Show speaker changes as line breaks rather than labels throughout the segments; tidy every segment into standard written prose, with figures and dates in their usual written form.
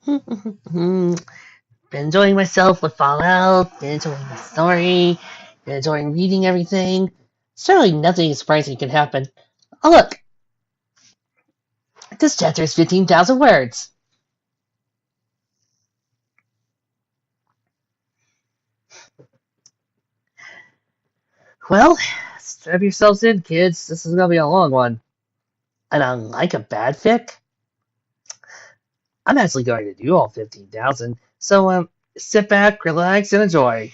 Been enjoying myself with Fallout, been enjoying the story, been enjoying reading everything. Certainly nothing surprising can happen. Oh look, this chapter is 15,000 words. Well, strap yourselves in, kids. This is gonna be a long one. And unlike a bad fic, I'm actually going to do all 15,000. So, sit back, relax, and enjoy.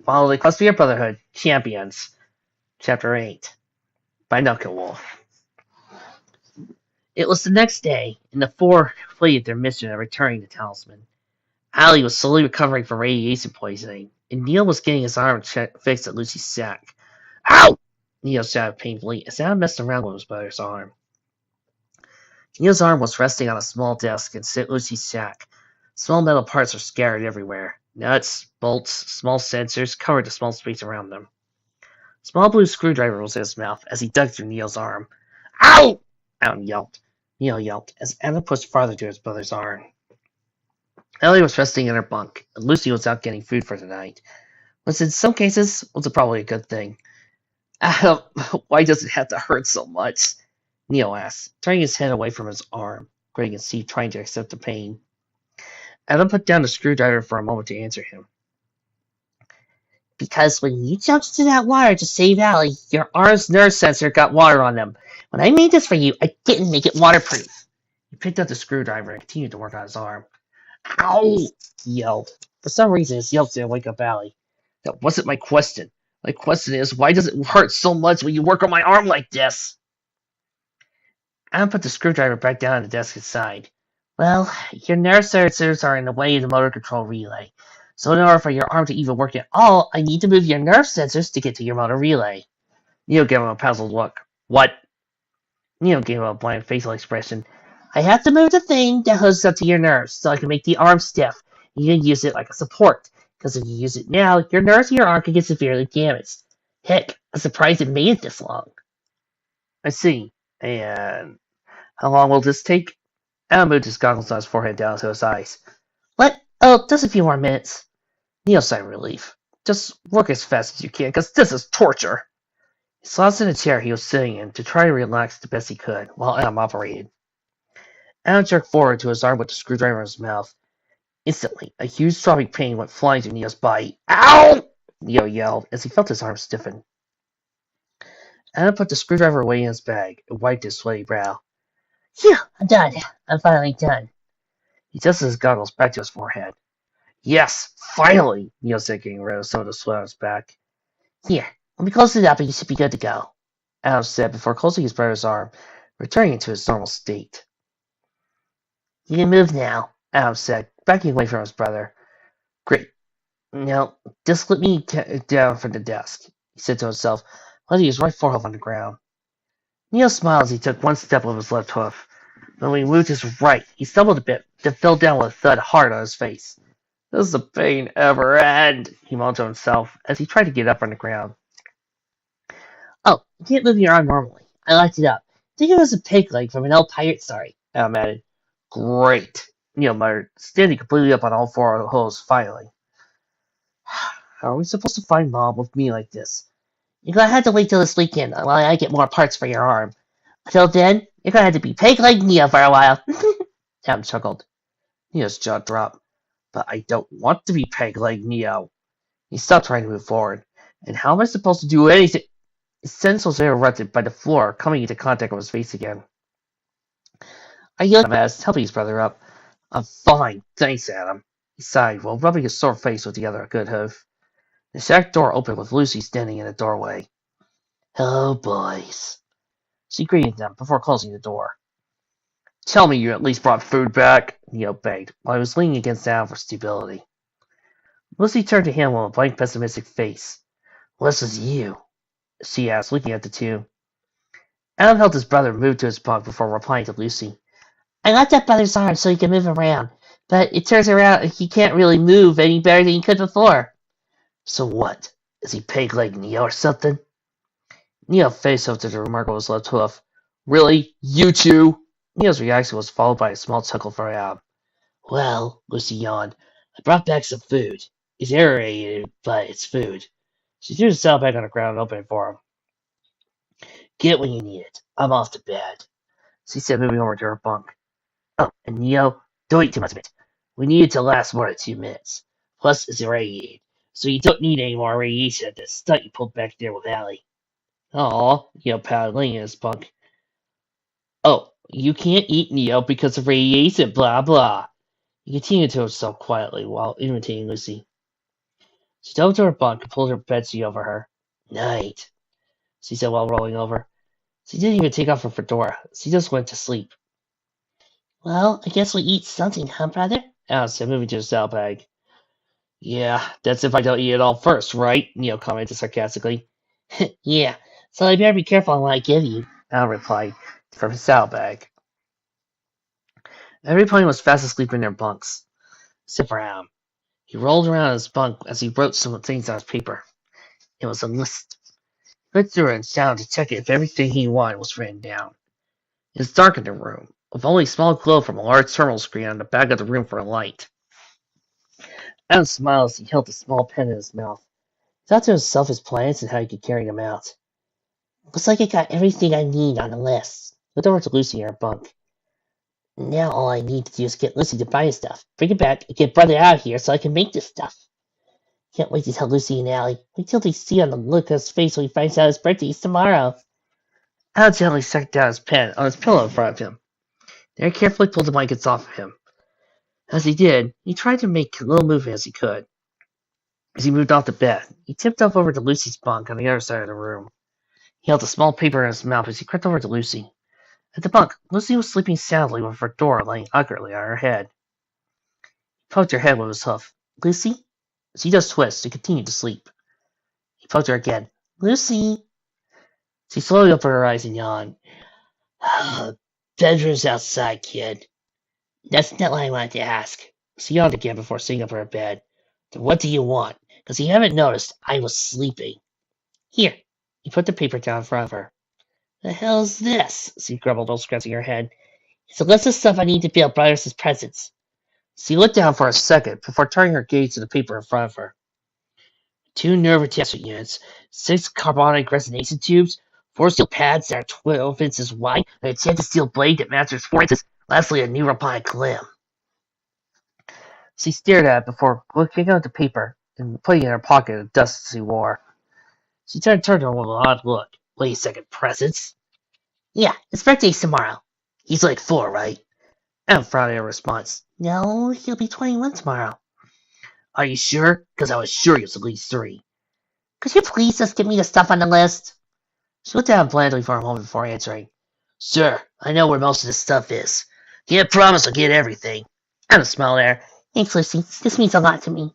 Follow the Equestria Brotherhood Champions, Chapter 8 by Knuckle Wolf. It was the next day, and the four completed their mission of returning the talisman. Allie was slowly recovering from radiation poisoning, and Neil was getting his arm fixed at Lucy's sack. Ow! Neil shouted painfully as Adam messed around with his brother's arm. Neil's arm was resting on a small desk inside Lucy's sack. Small metal parts were scattered everywhere. Nuts, bolts, small sensors covered the small space around them. A small blue screwdriver was in his mouth as he dug through Neil's arm. Ow! Adam yelped. Neil yelped as Adam pushed farther to his brother's arm. Ellie was resting in her bunk, and Lucy was out getting food for the night, which in some cases was probably a good thing. Adam, why does it have to hurt so much? Neil asked, turning his head away from his arm, gritting his teeth, trying to accept the pain. Adam put down the screwdriver for a moment to answer him. Because when you jumped into that water to save Allie, your arm's nerve sensor got water on them. When I made this for you, I didn't make it waterproof. He picked up the screwdriver and continued to work on his arm. Ow! He yelled. For some reason, his yelps didn't wake up Allie. That wasn't my question. My question is, why does it hurt so much when you work on my arm like this? Adam put the screwdriver back down on the desk inside. Well, your nerve sensors are in the way of the motor control relay. So in order for your arm to even work at all, I need to move your nerve sensors to get to your motor relay. Neil gave him a puzzled look. What? Neil gave him a blank facial expression. I have to move the thing that hooks up to your nerves so I can make the arm stiff. You can use it like a support, because if you use it now, your nerves in your arm can get severely damaged. Heck, I'm surprised it made it this long. I see. And how long will this take? Adam moved his goggles on his forehead down to his eyes. What? Oh, just a few more minutes. Neil sighed in relief. Just work as fast as you can, because this is torture. He slouched in the chair he was sitting in to try to relax the best he could while Adam operated. Adam jerked forward to his arm with the screwdriver in his mouth. Instantly, a huge throbbing pain went flying through Neil's body. Ow! Neil yelled as he felt his arm stiffen. Adam put the screwdriver away in his bag and wiped his sweaty brow. Phew, I'm done. I'm finally done. He adjusted his goggles back to his forehead. Yes, finally, Neil said, getting rid of some of the sweat on his back. Here, let me close it up and you should be good to go, Adam said before closing his brother's arm, returning it to its normal state. You can move now, Adam said, backing away from his brother. Great. Now, just let me down from the desk, he said to himself, letting his right forearm on the ground. Neil smiled as he took one step with his left hoof. But when he moved his right, he stumbled a bit, then fell down with a thud hard on his face. Does the pain ever end? He moaned to himself as he tried to get up on the ground. Oh, you can't move your arm normally. I locked it up. Think it was a pig leg from an old pirate story, Adam added. Great, Neil muttered, standing completely up on all four of the holes finally. How are we supposed to find Mom with me like this? You're gonna have to wait till this weekend while I get more parts for your arm. Until then, you're gonna have to be pig like Neil for a while. Adam chuckled. Neo's jaw dropped. But I don't want to be pegged like Neo. He stopped trying to move forward. And how am I supposed to do anything? His sense was interrupted by the floor coming into contact with his face again. I yelled at him as helping his brother up. I'm fine, thanks, Adam. He sighed while rubbing his sore face with the other good hoof. The shack door opened with Lucy standing in the doorway. Hello, boys. She greeted them before closing the door. Tell me you at least brought food back, Neo begged, while he was leaning against Adam for stability. Lucy turned to him with a blank, pessimistic face. What's with you? She asked, looking at the two. Adam held his brother moved to his bunk before replying to Lucy. I locked up brother's arm so he can move around, but it turns around he can't really move any better than he could before. So what? Is he peg-legged Neo or something? Neo faced up to the remark of his left hoof. Really? You two? Neo's reaction was followed by a small chuckle from Adam. Well, Lucy yawned. I brought back some food. It's aerated, but it's food. She threw the saddlebag on the ground and opened it for him. Get when you need it. I'm off to bed, she said, moving over to her bunk. Oh, and Neo, don't eat too much of it. We need it to last more than 2 minutes. Plus, it's irradiated, so you don't need any more radiation at the stunt you pulled back there with Allie. Aw, Neo pouted, laying in his bunk. Oh, you can't eat Neo because of radiation, blah blah. He continued to himself quietly while imitating Lucy. She dove to her bunk and pulled her bedsheet over her. Night, she said while rolling over. She didn't even take off her fedora. She just went to sleep. Well, I guess we eat something, huh, brother? Alice said, moving to the saddlebag. Yeah, that's if I don't eat it all first, right? Neo commented sarcastically. Yeah, so I better be careful on what I give you, Al replied from his saddlebag. Everybody was fast asleep in their bunks, except for Adam. He rolled around in his bunk as he wrote some things on his paper. It was a list. He read through it and sat down to check if everything he wanted was written down. It was dark in the room, with only a small glow from a large terminal screen on the back of the room for a light. Adam smiled as he held the small pen in his mouth. He thought to himself his plans and how he could carry them out. Looks like I got everything I need on the list. Looked over to Lucy in her bunk. Now all I need to do is get Lucy to buy his stuff, bring it back, and get Brother out of here so I can make this stuff. Can't wait to tell Lucy and Allie. Wait till they see on the look on his face when he finds out his birthday is tomorrow. Al gently set down his pen on his pillow in front of him. Then he carefully pulled the blankets off of him. As he did, he tried to make a little movement as he could. As he moved off the bed, he tipped up over to Lucy's bunk on the other side of the room. He held a small paper in his mouth as he crept over to Lucy. At the bunk, Lucy was sleeping soundly with her door laying awkwardly on her head. He poked her head with his hoof. Lucy? She just twisted and continued to sleep. He poked her again. Lucy! She slowly opened her eyes and yawned. Bedroom's outside, kid. That's not what I wanted to ask. She yawned again before sitting up in her bed. Then what do you want? Because you haven't noticed, I was sleeping. Here. He put the paper down in front of her. The hell's this? She grumbled while scratching her head. It's a list of stuff I need to build Brothers' presents. She looked down for a second before turning her gaze to the paper in front of her. 2 nerve attachment units, 6 carbonic resonation tubes, 4 steel pads that are 12 inches wide, and a stainless steel blade that measures 4 inches, lastly a new robotic limb. She stared at it before looking at the paper and putting it in her pocket of dust she wore. She turned to him with an odd look. Wait a second, presents? Yeah, his birthday's tomorrow. He's like 4, right? Adam frowned at her response. No, he'll be 21 tomorrow. Are you sure? Because I was sure he was at least 3. Could you please just give me the stuff on the list? She looked at him blandly for a moment before answering. Sure, I know where most of this stuff is. Can't promise I'll get everything. Adam smiled at her. Thanks, Lucy. This means a lot to me.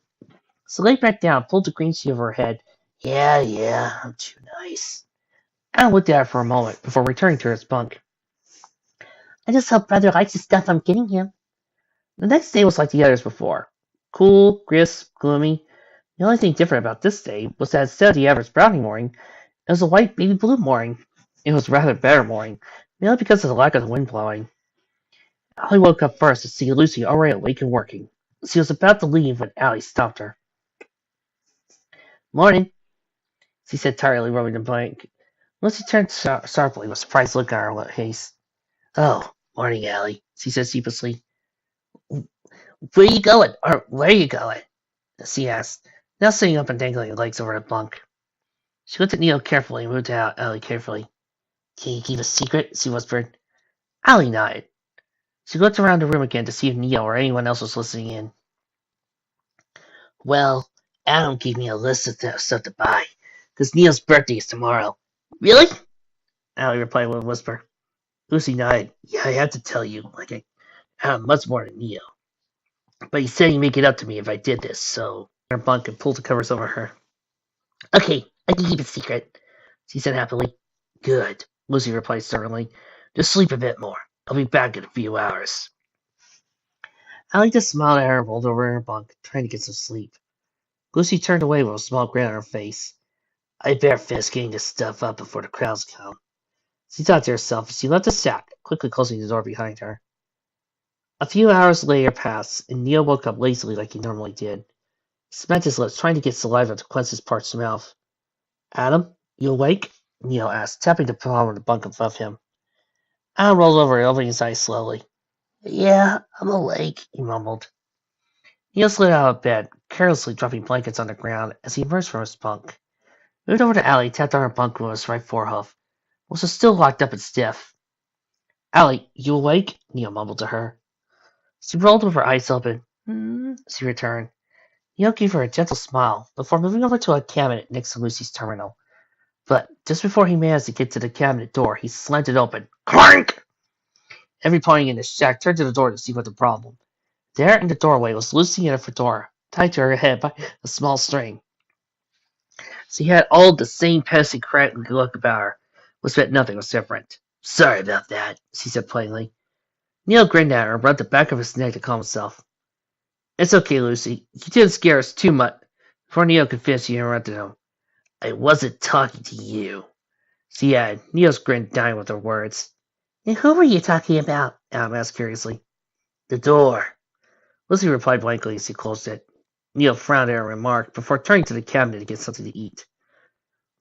So laid back down, pulled the green sheet over her head. Yeah, I'm too nice. Adam looked at her for a moment before returning to his bunk. I just hope Brother likes the stuff I'm getting him. The next day was like the others before. Cool, crisp, gloomy. The only thing different about this day was that instead of the average brownie morning, it was a white baby blue morning. It was rather better morning, mainly because of the lack of the wind blowing. Allie woke up first to see Lucy already awake and working. She was about to leave when Allie stopped her. Morning, she said tiredly, rubbing the blanket. Lucy turned sharply with a surprised look on her face. Oh, morning, Allie, she said sheepishly. Where are you going? Or where are you going? She asked, now sitting up and dangling her legs over the bunk. She looked at Neo carefully and moved out Allie carefully. Can you keep a secret? She whispered. Allie nodded. She looked around the room again to see if Neo or anyone else was listening in. Well, Adam gave me a list of stuff to buy, because Neo's birthday is tomorrow. Really? Allie replied with a whisper. Lucy nodded. Yeah, I have to tell you, Adam much more than Neo. But he said he'd make it up to me if I did this, so her bunk and pulled the covers over her. Okay, I can keep it secret, she said happily. Good, Lucy replied sternly. Just sleep a bit more. I'll be back in a few hours. Allie just smiled at her and rolled over in her bunk, trying to get some sleep. Lucy turned away with a small grin on her face. I better finish getting this stuff up before the crowds come. She thought to herself as she left the shack, quickly closing the door behind her. A few hours later passed, and Neil woke up lazily like he normally did. He smacked his lips, trying to get saliva to cleanse his parched mouth. Adam, you awake? Neil asked, tapping the palm of the bunk above him. Adam rolled over, opening his eyes slowly. Yeah, I'm awake, he mumbled. Neil slid out of bed, carelessly dropping blankets on the ground as he emerged from his bunk. He moved over to Allie, tapped on her bunk with his right forehoof, which was still locked up and stiff. Allie, you awake? Neil mumbled to her. She rolled with her eyes open. She returned. Neil gave her a gentle smile before moving over to a cabinet next to Lucy's terminal. But just before he managed to get to the cabinet door, he slammed it open. Clank! Every pony in the shack turned to the door to see what the problem. There in the doorway was Lucy in a fedora, tied to her head by a small string. She had all the same pesky crackly look about her, which meant nothing was different. Sorry about that, she said plainly. Neil grinned at her and rubbed the back of his neck to calm himself. It's okay, Lucy. You didn't scare us too much. Before Neil could finish, she interrupted him. I wasn't talking to you. She added, Neil's grin dying with her words. And who were you talking about? Adam asked curiously. The door. Lucy replied blankly as he closed it. Neil frowned at her remark before turning to the cabinet to get something to eat.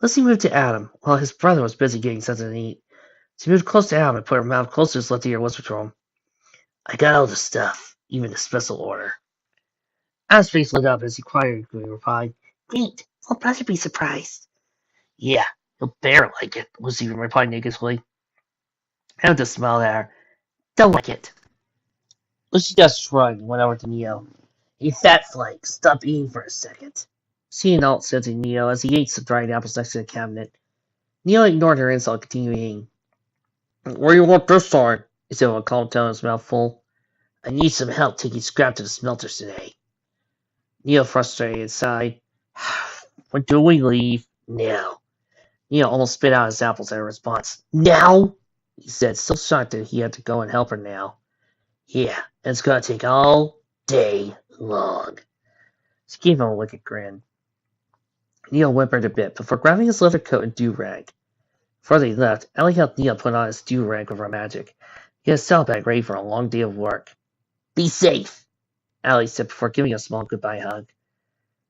Lucy moved to Adam while his brother was busy getting something to eat. She moved close to Adam and put her mouth close to his left ear and whispered to him. I got all the stuff, even the special order. Adam's face lit up as he quietly replied, Great, I'll probably be surprised. Yeah, you'll better like it, Lucy replied negatively. Adam just smiled at her. Don't like it. Lucy just shrugged and went over to Neo. You fat flake, stop eating for a second. She and Alt said to Neo as he ate some dried apples next to the cabinet. Neo ignored her insult and continued eating. Where do you want this time? He said with a calm tone in his mouth full. I need some help taking scrap to the smelters today. Neo frustrated sighed. When do we leave? Now. Neo almost spit out his apples in response. Now? He said, so shocked that he had to go and help her now. Yeah, it's gonna take all day long. She gave him a wicked grin. Neo whimpered a bit before grabbing his leather coat and do-rag. Before they left, Ellie helped Neo put on his do-rag with her magic. He had his saddlebag ready for a long day of work. Be safe, Allie said before giving a small goodbye hug.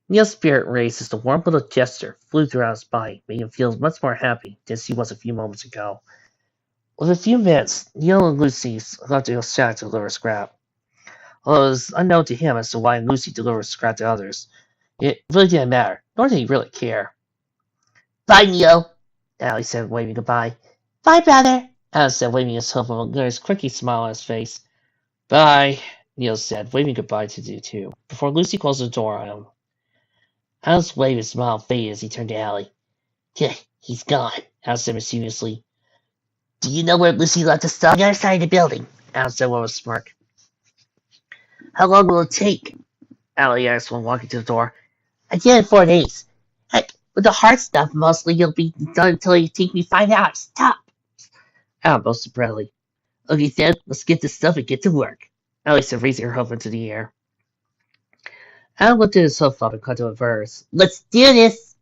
Neil's spirit raised as the warm little gesture flew throughout his body, making him feel much more happy than he was a few moments ago. Within a few minutes, Neil and Lucy left the shack to deliver scrap. Although it was unknown to him as to why Lucy delivered scrap to others, it really didn't matter, nor did he really care. Bye, Neil, Allie said, waving goodbye. Bye, brother, Adam said, waving his hoof and there was a quirky smile on his face. Bye, Neil said, waving goodbye to you too, before Lucy closed the door on him. Adam's wave and smile faded as he turned to Allie. He's gone, Adam said mischievously. Do you know where Lucy left the stuff? On the other side of the building, Adam said with a smirk. How long will it take? Allie asked when walking to the door. I did it in 4 days. Heck, with the hard stuff, mostly you'll be done until you take me 5 hours. Top. Adam boasted proudly. Okay, then, let's get this stuff and get to work, Allie said, raising her hoof into the air. Adam lifted his hoof up and cut to a verse. Let's do this!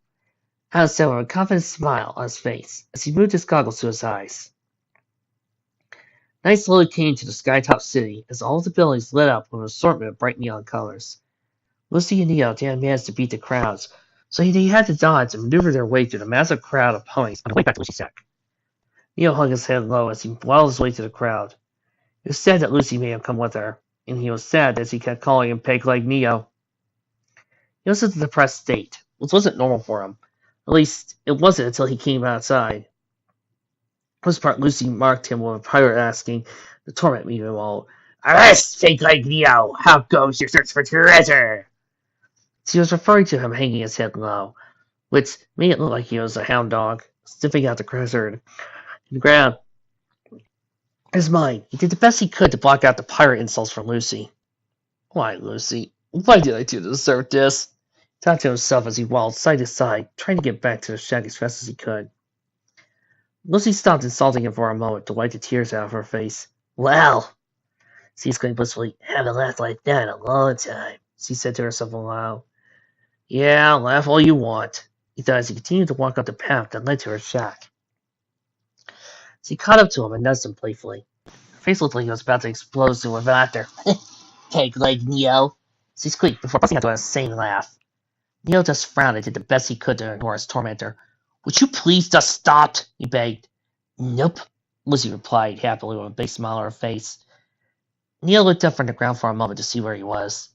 Adam said with a confident smile on his face as he moved his goggles to his eyes. Night slowly came to the sky-topped city as all of the buildings lit up with an assortment of bright neon colors. Lucy and Neo didn't manage to beat the crowds, so they had to dodge and maneuver their way through the massive crowd of ponies on the way back to Lucy's shack. Neo hung his head low as he waddled his way to the crowd. It was sad that Lucy made him come with her, and he was sad as he kept calling him Peg-Leg Neo. He was in a depressed state, which wasn't normal for him. At least, it wasn't until he came outside. For this part, Lucy marked him with a pirate asking to torment me all. Arrest, Peg-Leg Neo! How goes your search for treasure? She was referring to him hanging his head low, which made it look like he was a hound dog, sniffing out the treasure in the ground. His mind, he did the best he could to block out the pirate insults from Lucy. Why, Lucy? Why did I do to deserve this? He thought to himself as he waddled side to side, trying to get back to the shack as fast as he could. Lucy stopped insulting him for a moment to wipe the tears out of her face. Well, she exclaimed blissfully, haven't laughed like that in a long time, she said to herself aloud. Yeah, laugh all you want, he thought as he continued to walk up the path that led to her shack. She caught up to him and nudged him playfully. face looked like it was about to explode with laughter. Peg leg, Neo. She squeaked before busting out into a insane laugh. Neo just frowned and did the best he could to ignore his tormentor. Would you please just stop? He begged. Nope, Lucy replied happily with a big smile on her face. Neo looked up from the ground for a moment to see where he was.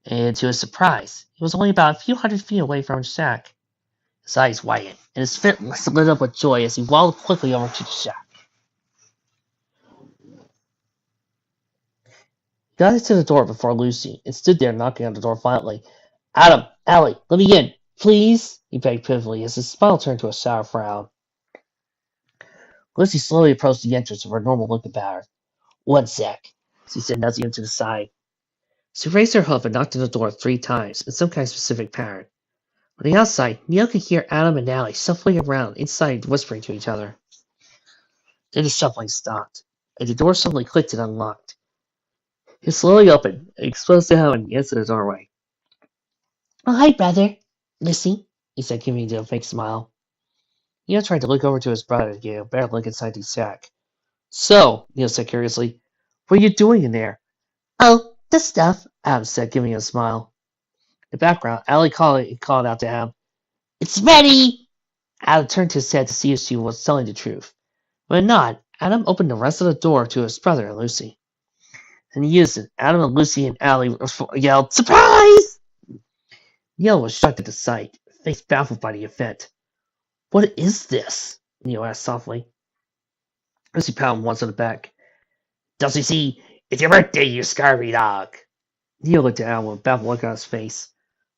And to his surprise, he was only about a few hundred feet away from his shack. His eyes widened, and his face lit up with joy as he waddled quickly over to the shack. He got into the door before Lucy, and stood there knocking on the door violently. Adam, Allie, let me in, please, he begged pitifully as his smile turned to a sour frown. Lucy slowly approached the entrance with her normal look about her. One sec, she said, nudging him to the side. She raised her hoof and knocked on the door 3 times, in some kind of specific pattern. On the outside, Neil could hear Adam and Allie shuffling around inside, whispering to each other. Then the shuffling stopped, and the door suddenly clicked and unlocked. It slowly opened, and exposed to him into the doorway. Oh, hi, brother. Lucy, he said, giving him a fake smile. Neil tried to look over to his brother to get a better look inside the shack. So, Neil said curiously, what are you doing in there? Oh, this stuff, Adam said, giving him a smile. In the background, Allie called out to Adam. It's ready! Adam turned his head to see if she was telling the truth. With a nod, Adam opened the rest of the door to his brother and Lucy. And he used it. Adam and Lucy and Allie yelled, Surprise! Neil was shocked at the sight, face baffled by the event. What is this? Neil asked softly. Lucy pounded once on the back. Don't you see? It's your birthday, you scurvy dog. Neil looked at Adam with a baffled look on his face.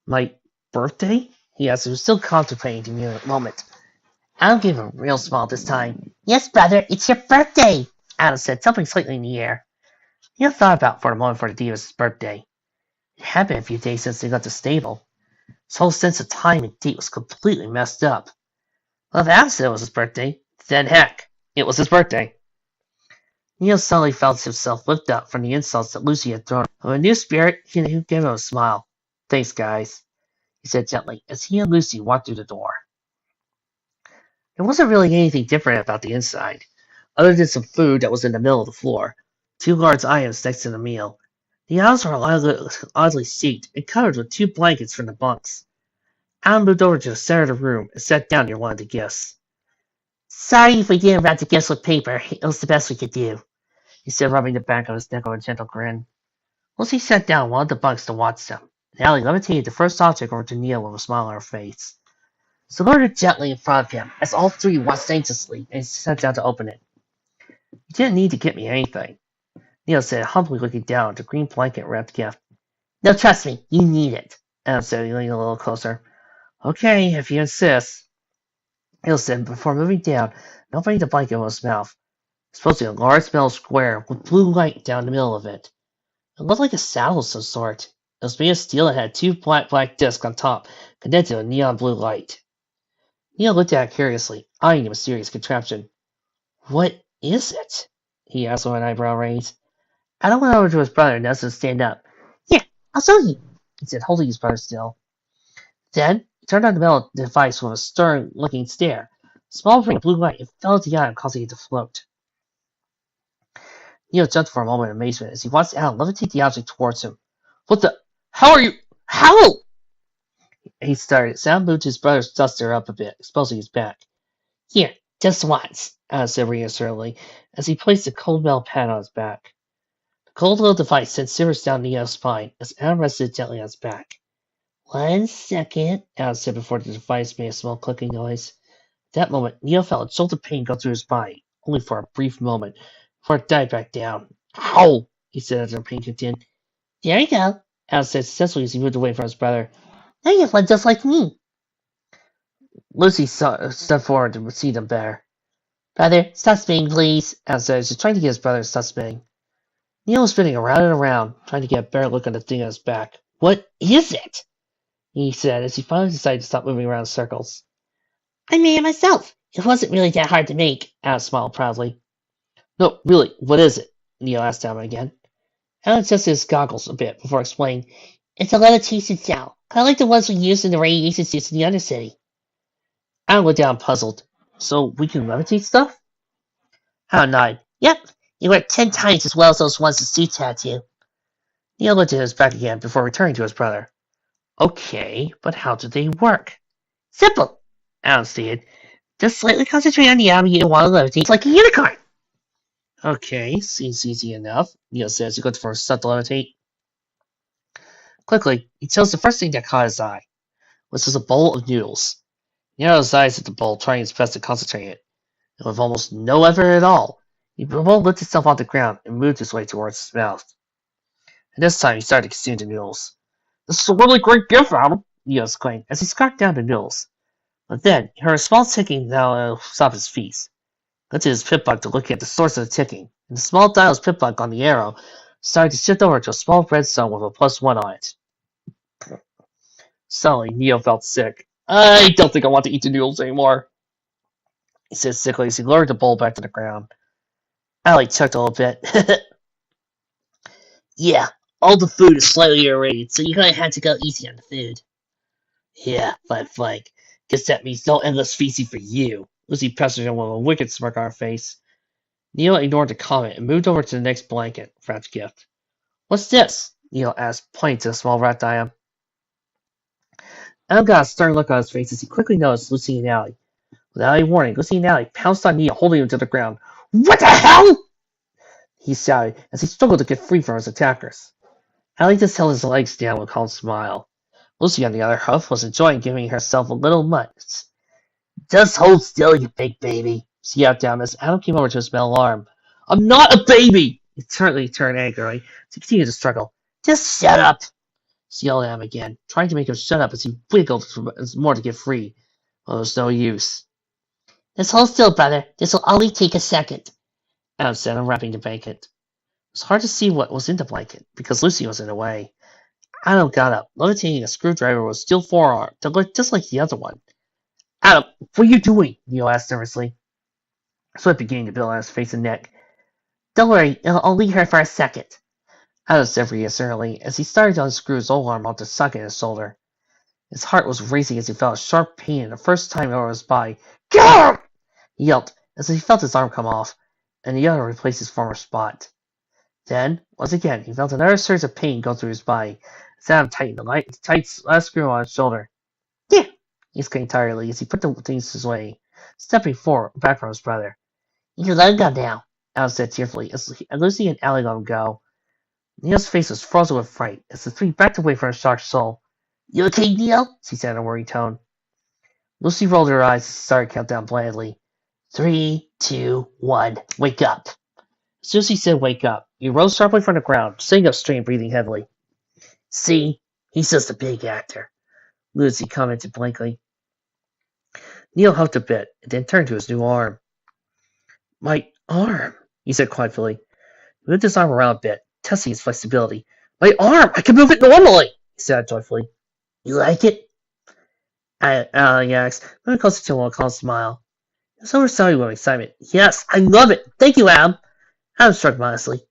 My birthday? He asked. He was still contemplating the moment. Adam gave a real smile this time. Yes, brother, it's your birthday, Adam said, something slightly in the air. Neil thought about for a moment for the day of his birthday. It had been a few days since they got to stable. His whole sense of time and date was completely messed up. Well, if Adam said it was his birthday, then heck, it was his birthday. Neil suddenly felt himself lift up from the insults that Lucy had thrown. With a new spirit, he gave him a smile. Thanks, guys, he said gently, as he and Lucy walked through the door. There wasn't really anything different about the inside, other than some food that was in the middle of the floor, 2 large items next to the meal. The aisles were oddly seated and covered with 2 blankets from the bunks. Adam moved over to the center of the room and sat down near one of the gifts. Sorry if we didn't wrap the gifts with paper. It was the best we could do, he said, rubbing the back of his neck with a gentle grin. Lucy sat down on one of the bunks to watch them, and Allie levitated the first object over to Neil with a smile on her face. She lowered it gently in front of him, as all 3 watched anxiously, and he sat down to open it. You didn't need to get me anything, Neil said, humbly looking down at the green blanket-wrapped gift. No, trust me, you need it, Adam said, leaning a little closer. Okay, if you insist, Neil said, before moving down and opening the blanket with his mouth. It was supposed to be a large metal square with blue light down the middle of it. It looked like a saddle of some sort. It was made of steel and had 2 black discs on top, connected with neon blue light. Neil looked at it curiously, eyeing the mysterious contraption. What is it? He asked with an eyebrow raised. Adam went over to his brother and asked him to stand up. Here, I'll show you, he said, holding his brother still. Then, he turned on the metal device with a stern-looking stare. A small ring of blue light and fell to the item, causing it to float. Neil jumped for a moment in amazement as he watched Adam levitate the object towards him. What the? How are you? How? He started. Sam moved his brother's duster up a bit, exposing his back. Here, just once, Adam said reassuringly, as he placed a cold metal pad on his back. The cold little device sent shivers down Neil's spine as Adam rested gently on his back. 1 second, Adam said before the device made a small clicking noise. At that moment, Neil felt a jolt of pain go through his body, only for a brief moment, before it died back down. Ow! He said as the pain continued. There you go, Adam said successfully as he moved away from his brother. Now you feel just like me. Lucy stepped forward to see them better. Brother, stop spinning, please, Adam said as he tried to get his brother to stop spinning. Neil was spinning around and around, trying to get a better look on the thing on his back. What is it? He said as he finally decided to stop moving around in circles. I made it myself. It wasn't really that hard to make, Adam smiled proudly. No, really, what is it? Neil asked Adam again. Adam adjusted his goggles a bit before explaining. It's a levitation cell, kind of like the ones we used in the radiation suits in the Undercity. Adam looked down puzzled. So we can levitate stuff? Adam nodded. Yep, They work 10 times as well as those ones that suits had to. Neil looked at his back again before returning to his brother. Okay, but how do they work? Simple, Alan stated. Just slightly concentrate on the arm you want to levitate like a unicorn. Okay, seems easy enough, Neil says he goes for a stunt to levitate. Quickly, he tells the first thing that caught his eye, which was a bowl of noodles. He narrowed his eyes at the bowl, trying his best to concentrate it. And with almost no effort at all, the bowl lifted itself off the ground and moved its way towards his mouth. And this time he started to consume the noodles. This is a really great gift, Adam, Neil exclaimed as he scarfed down the noodles. But then he heard a small ticking now stop his feet. Lifted his pit bug to look at the source of the ticking, and the small dial's pit bug on the arrow started to shift over to a small red stone with a +1 on it. Suddenly, Neo felt sick. I don't think I want to eat the noodles anymore, he said sickly as he lowered the bowl back to the ground. Allie chuckled a little bit. Yeah, all the food is slightly irritated, so you're gonna have to go easy on the food. Yeah, flank. Guess that means no endless feasting for you. Lucy pestered him with a wicked smirk on her face. Neil ignored the comment and moved over to the next blanket, wrapped gift. What's this? Neil asked, pointing to the small rat diam. Adam got a stern look on his face as he quickly noticed Lucy and Allie. Without any warning, Lucy and Allie pounced on Neil, holding him to the ground. What the hell? He shouted as he struggled to get free from his attackers. Allie just held his legs down with a calm smile. Lucy, on the other hand, was enjoying giving herself a little munch. Just hold still, you big baby, she yelled down as Adam came over to his metal arm. I'm not a baby! He turned angrily to continue to struggle. Just shut up! She yelled at him again, trying to make him shut up as he wiggled more to get free. But it was no use. Just hold still, brother. This will only take a second, Adam said, unwrapping the blanket. It was hard to see what was in the blanket, because Lucy was in the way. Adam got up, levitating a screwdriver with a steel forearm that looked just like the other one. Adam, what are you doing? Neil asked nervously. Sweat beginning to build on his face and neck. Don't worry, it'll only hurt for a second, Adam said reassuringly as he started to unscrew his old arm off the socket in his shoulder. His heart was racing as he felt a sharp pain the first time over his body. Gah! He yelped as he felt his arm come off, and the other replaced his former spot. Then, once again, he felt another surge of pain go through his body as Adam tightened the tight last screw on his shoulder. Yeah! He exclaimed tiredly as he put the things his way, stepping back from his brother. You can let him go now, Adam said tearfully as Lucy and Allie let him go. Neil's face was frozen with fright as the three backed away from his shocked soul. You okay, Neil? She said in a worried tone. Lucy rolled her eyes as he started to count down blandly. 3, 2, 1, wake up. As soon as he said wake up, he rose sharply from the ground, sitting up straight and breathing heavily. See, he's just a big actor, Lucy commented blankly. Neil huffed a bit and then turned to his new arm. My arm, he said quietly. He moved his arm around a bit, testing his flexibility. My arm! I can move it normally! He said joyfully. You like it? Allie asked, moving closer to him with a calm smile. He was overshadowed with excitement. Yes, I love it! Thank you, Adam! Adam shrugged modestly.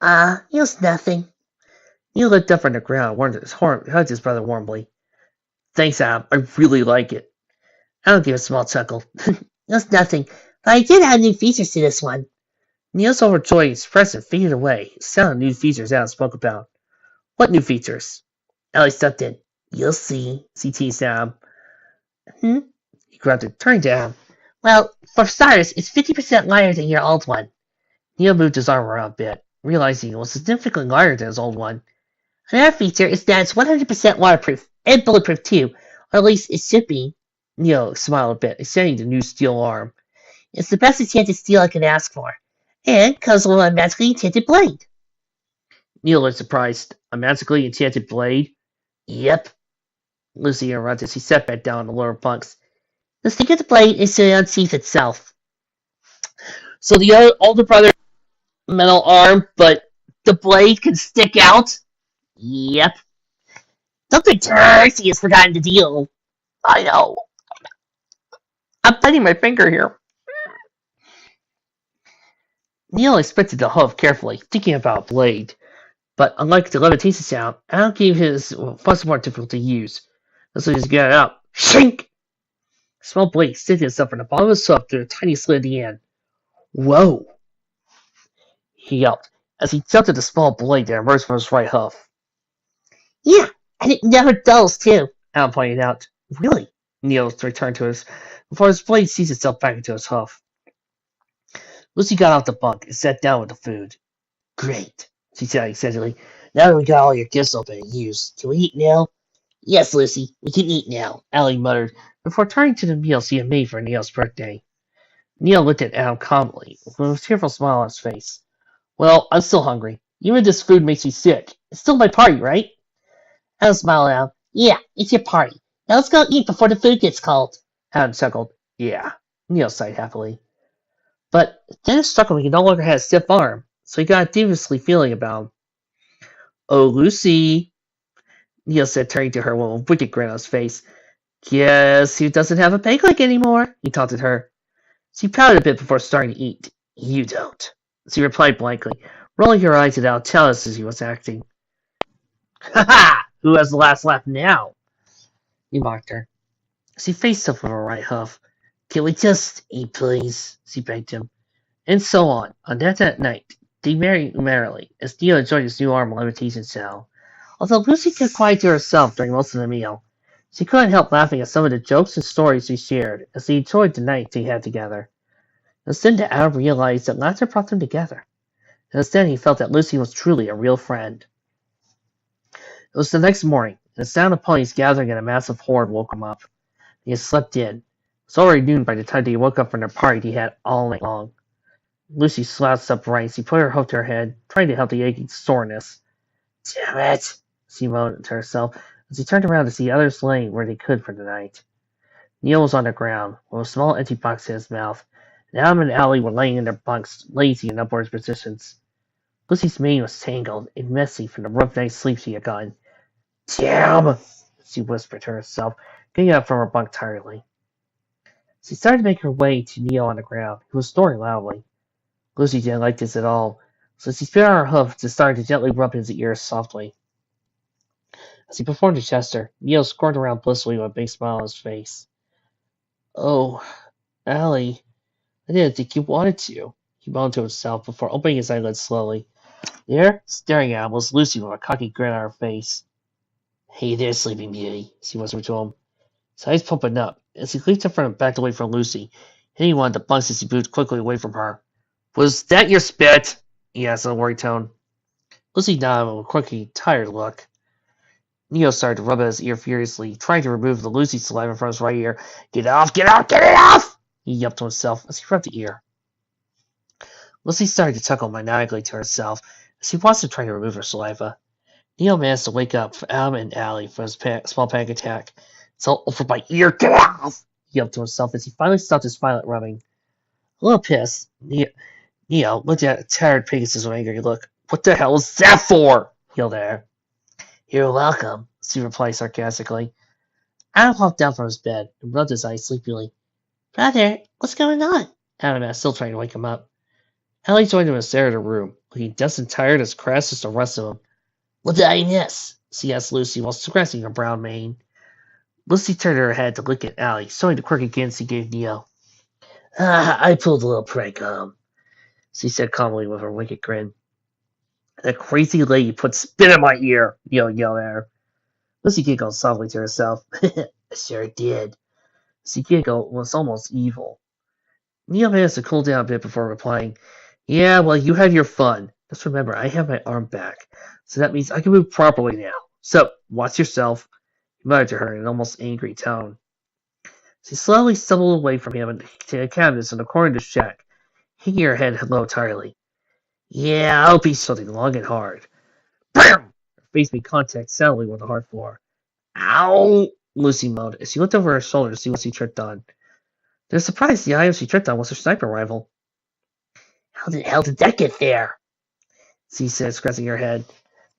It was nothing. Neil looked up from the ground and hugged his brother warmly. Thanks, Adam. I really like it. Adam gave a small chuckle. It was nothing, but I did add new features to this one. Neil's overjoyed expression faded away. The sound of new features Adam spoke about. What new features? Allie stepped in. You'll see, she teased Adam. He grunted, turning to Adam. Well, for starters, it's 50% lighter than your old one. Neil moved his arm around a bit, realizing it was significantly lighter than his old one. Another feature is that it's 100% waterproof, and bulletproof too, or at least it should be. Neil smiled a bit, extending the new steel arm. It's the best enchanted steel I could ask for, and comes with a magically enchanted blade. Neil looked surprised. A magically enchanted blade? Yep. Lucy interrupted as he sat back down on the lower bunks. The stick of the blade is to unsheath itself. So the older brother metal arm, but the blade can stick out? Yep. Something Tercy has forgotten to deal. I know. I'm biting my finger here. Neil inspected the hoof carefully, thinking about a blade. But unlike the levitation sound, Adam gave his much more difficult to use. So he just got it out. Shink! A small blade sticking itself from the bottom of his hoof through a tiny slit at the end. Whoa! he yelped, as he jumped at the small blade that emerged from his right hoof. Yeah, and it never dulls, too, Alan pointed out. Really? Neil returned to us, before his blade seized itself back into his hoof. Lucy got off the bunk and sat down with the food. Great, she said excitedly. Now that we got all your gifts open and used, can we eat now? Yes, Lucy, we can eat now, Allie muttered, before turning to the meal she had made for Neil's birthday. Neil looked at Al calmly, with a tearful smile on his face. Well, I'm still hungry. Even this food makes me sick. It's still my party, right? Al smiled at Al. Yeah, it's your party. Now let's go eat before the food gets cold. Adam chuckled. Yeah. Neil sighed happily. But then it struck him he no longer had a stiff arm, so he got a deviously feeling about him. Oh, Lucy, Neil said, turning to her with a wicked grin on his face. Guess he doesn't have a peg leg anymore, he taunted her. She pouted a bit before starting to eat. You don't, she replied blankly, rolling her eyes at Al, jealous as he was acting. Ha ha! Who has the last laugh now? He mocked her. She faced up with her right hoof. Can we just eat, please? She begged him. And so on. On that night, they married merrily, as Neil enjoyed his new arm limitation cell. Although Lucy kept quiet to herself during most of the meal, she couldn't help laughing at some of the jokes and stories they shared, as they enjoyed the night they had together. It was then that Adam realized that laughter brought them together. And it was then he felt that Lucy was truly a real friend. It was the next morning, and the sound of ponies gathering in a massive horde woke him up. He had slept in. It was already noon by the time they woke up from their party they had all night long. Lucy slouched upright as she put her hoof to her head, trying to help the aching soreness. Damn it, she moaned to herself as she turned around to see others laying where they could for the night. Neil was on the ground, with a small empty box in his mouth, and Adam and Allie were laying in their bunks, lazy in upward positions. Lucy's mane was tangled and messy from the rough night's sleep she had gotten. Damn, she whispered to herself, getting up from her bunk tiredly. She started to make her way to Neil on the ground, who was snoring loudly. Lucy didn't like this at all, so she spit on her hoof and started to gently rub his ears softly. As he performed a gesture, Neil squirmed around blissfully with a big smile on his face. Oh, Allie, I didn't think you wanted to, he moaned to himself before opening his eyelids slowly. There, staring at him, was Lucy with a cocky grin on her face. Hey there, Sleeping Beauty, she whispered to him. His eyes pumping up, as he leaped in front and backed away from Lucy, hitting one of the bunks as he moved quickly away from her. Was that your spit? He asked in a worried tone. Lucy nodded with a quirky, tired look. Neo started to rub at his ear furiously, trying to remove the Lucy saliva from his right ear. Get off! Get off! Get it off! He yelped to himself as he rubbed the ear. Lucy started to chuckle maniacally to herself as he watched him trying to remove her saliva. Neo managed to wake up Adam and Allie from his small panic attack. It's all over my ear! Get off! He yelped to himself as he finally stopped his violent rubbing. A little pissed, Neo looked at a tired Pegasus with an angry look. What the hell is that for? He yelled at her. You're welcome, she replied sarcastically. Adam hopped down from his bed and rubbed his eyes sleepily. Brother, what's going on? Adam asked, still trying to wake him up. Allie joined him and stared at her room, looking just as tired as crass as the rest of them. What did I miss? She asked Lucy while scratching her brown mane. Lucy turned her head to look at Allie, showing the quirky grin she gave Neo. I pulled a little prank on him, she said calmly with her wicked grin. That crazy lady put spit in my ear, Neo yelled at her. Lucy giggled softly to herself. I sure did. She giggled was almost evil. Neo managed to cool down a bit before replying. Yeah, well, you had your fun. Just remember, I have my arm back, so that means I can move properly now. So, watch yourself, he muttered to her in an almost angry tone. She slowly stumbled away from him to a cabinets in the corner of the shack, hanging her head low entirely. Yeah, I'll be something long and hard. Bam! Her face made contact soundly with the hard floor. Ow! Lucy moaned as she looked over her shoulder to see what she tripped on. To her surprise, the item she tripped on was her sniper rifle. How the hell did that get there? She said, scratching her head.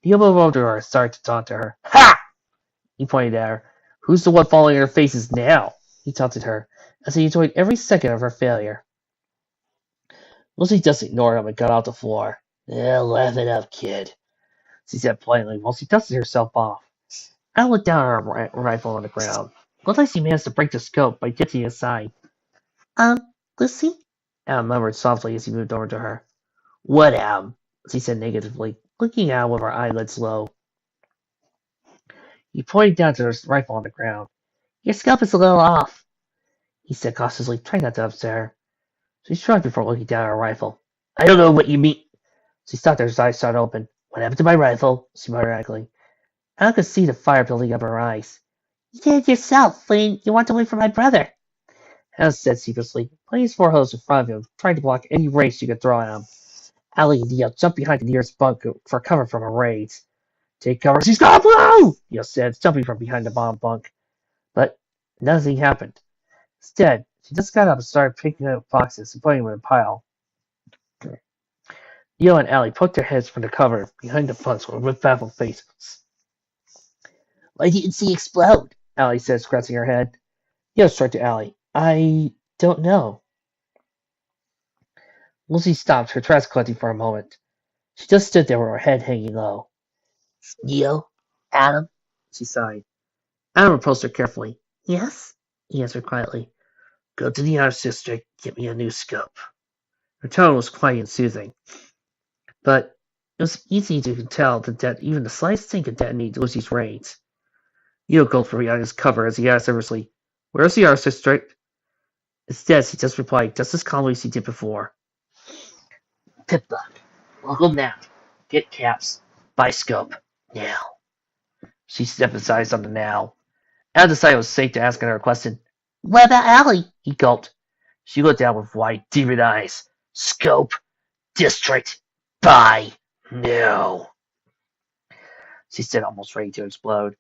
He moved over to her and started to taunt to her. Ha! He pointed at her. Who's the one falling in her faces now? He taunted her, as he enjoyed every second of her failure. Lucy just ignored him and got off the floor. Laugh it up, kid, she said plainly while she dusted herself off. I looked down at her rifle on the ground. Looked like she managed to break the scope by ditching aside. Lucy? Al murmured softly as he moved over to her. What, Adam? She said negatively, looking out with her eyelids low. He pointed down to his rifle on the ground. Your scalp is a little off, he said cautiously, trying not to upset her. She shrugged before looking down at her rifle. I don't know what you mean. She stopped there, her eyes started open. What happened to my rifle? She muttered angrily. I could see the fire building up in her eyes. You did it yourself when you walked away from my brother, Alice said sheepishly, putting his four hose in front of him, trying to block any rays she could throw at him. Allie and Neil jumped behind the nearest bunk for cover from her raids. Take cover, she's gonna blow! Neil said, jumping from behind the bottom bunk. But nothing happened. Instead, she just got up and started picking up boxes and putting them in a pile. Neil and Allie poked their heads from the cover behind the bunks with baffled faces. Why didn't she explode? Allie said, scratching her head. Neil straight to Allie. I don't know. Lucy stopped, her trash collecting for a moment. She just stood there with her head hanging low. Neil? Adam? She sighed. Adam approached her carefully. Yes? He answered quietly. Go to the arts district, get me a new scope. Her tone was quiet and soothing. But it was easy to tell that even the slightest thing could detonate Lucy's raids. Neil gulped from behind his cover as he asked nervously, Where's the arts district? Instead, she just replied just as calmly as she did before. Pip-Buck, local map, get caps, buy scope, now. She emphasized on the now. Al decided it was safe to ask another question. What about Allie? He gulped. She looked down with wide, demon eyes. Scope, district, buy, now. She said, almost ready to explode.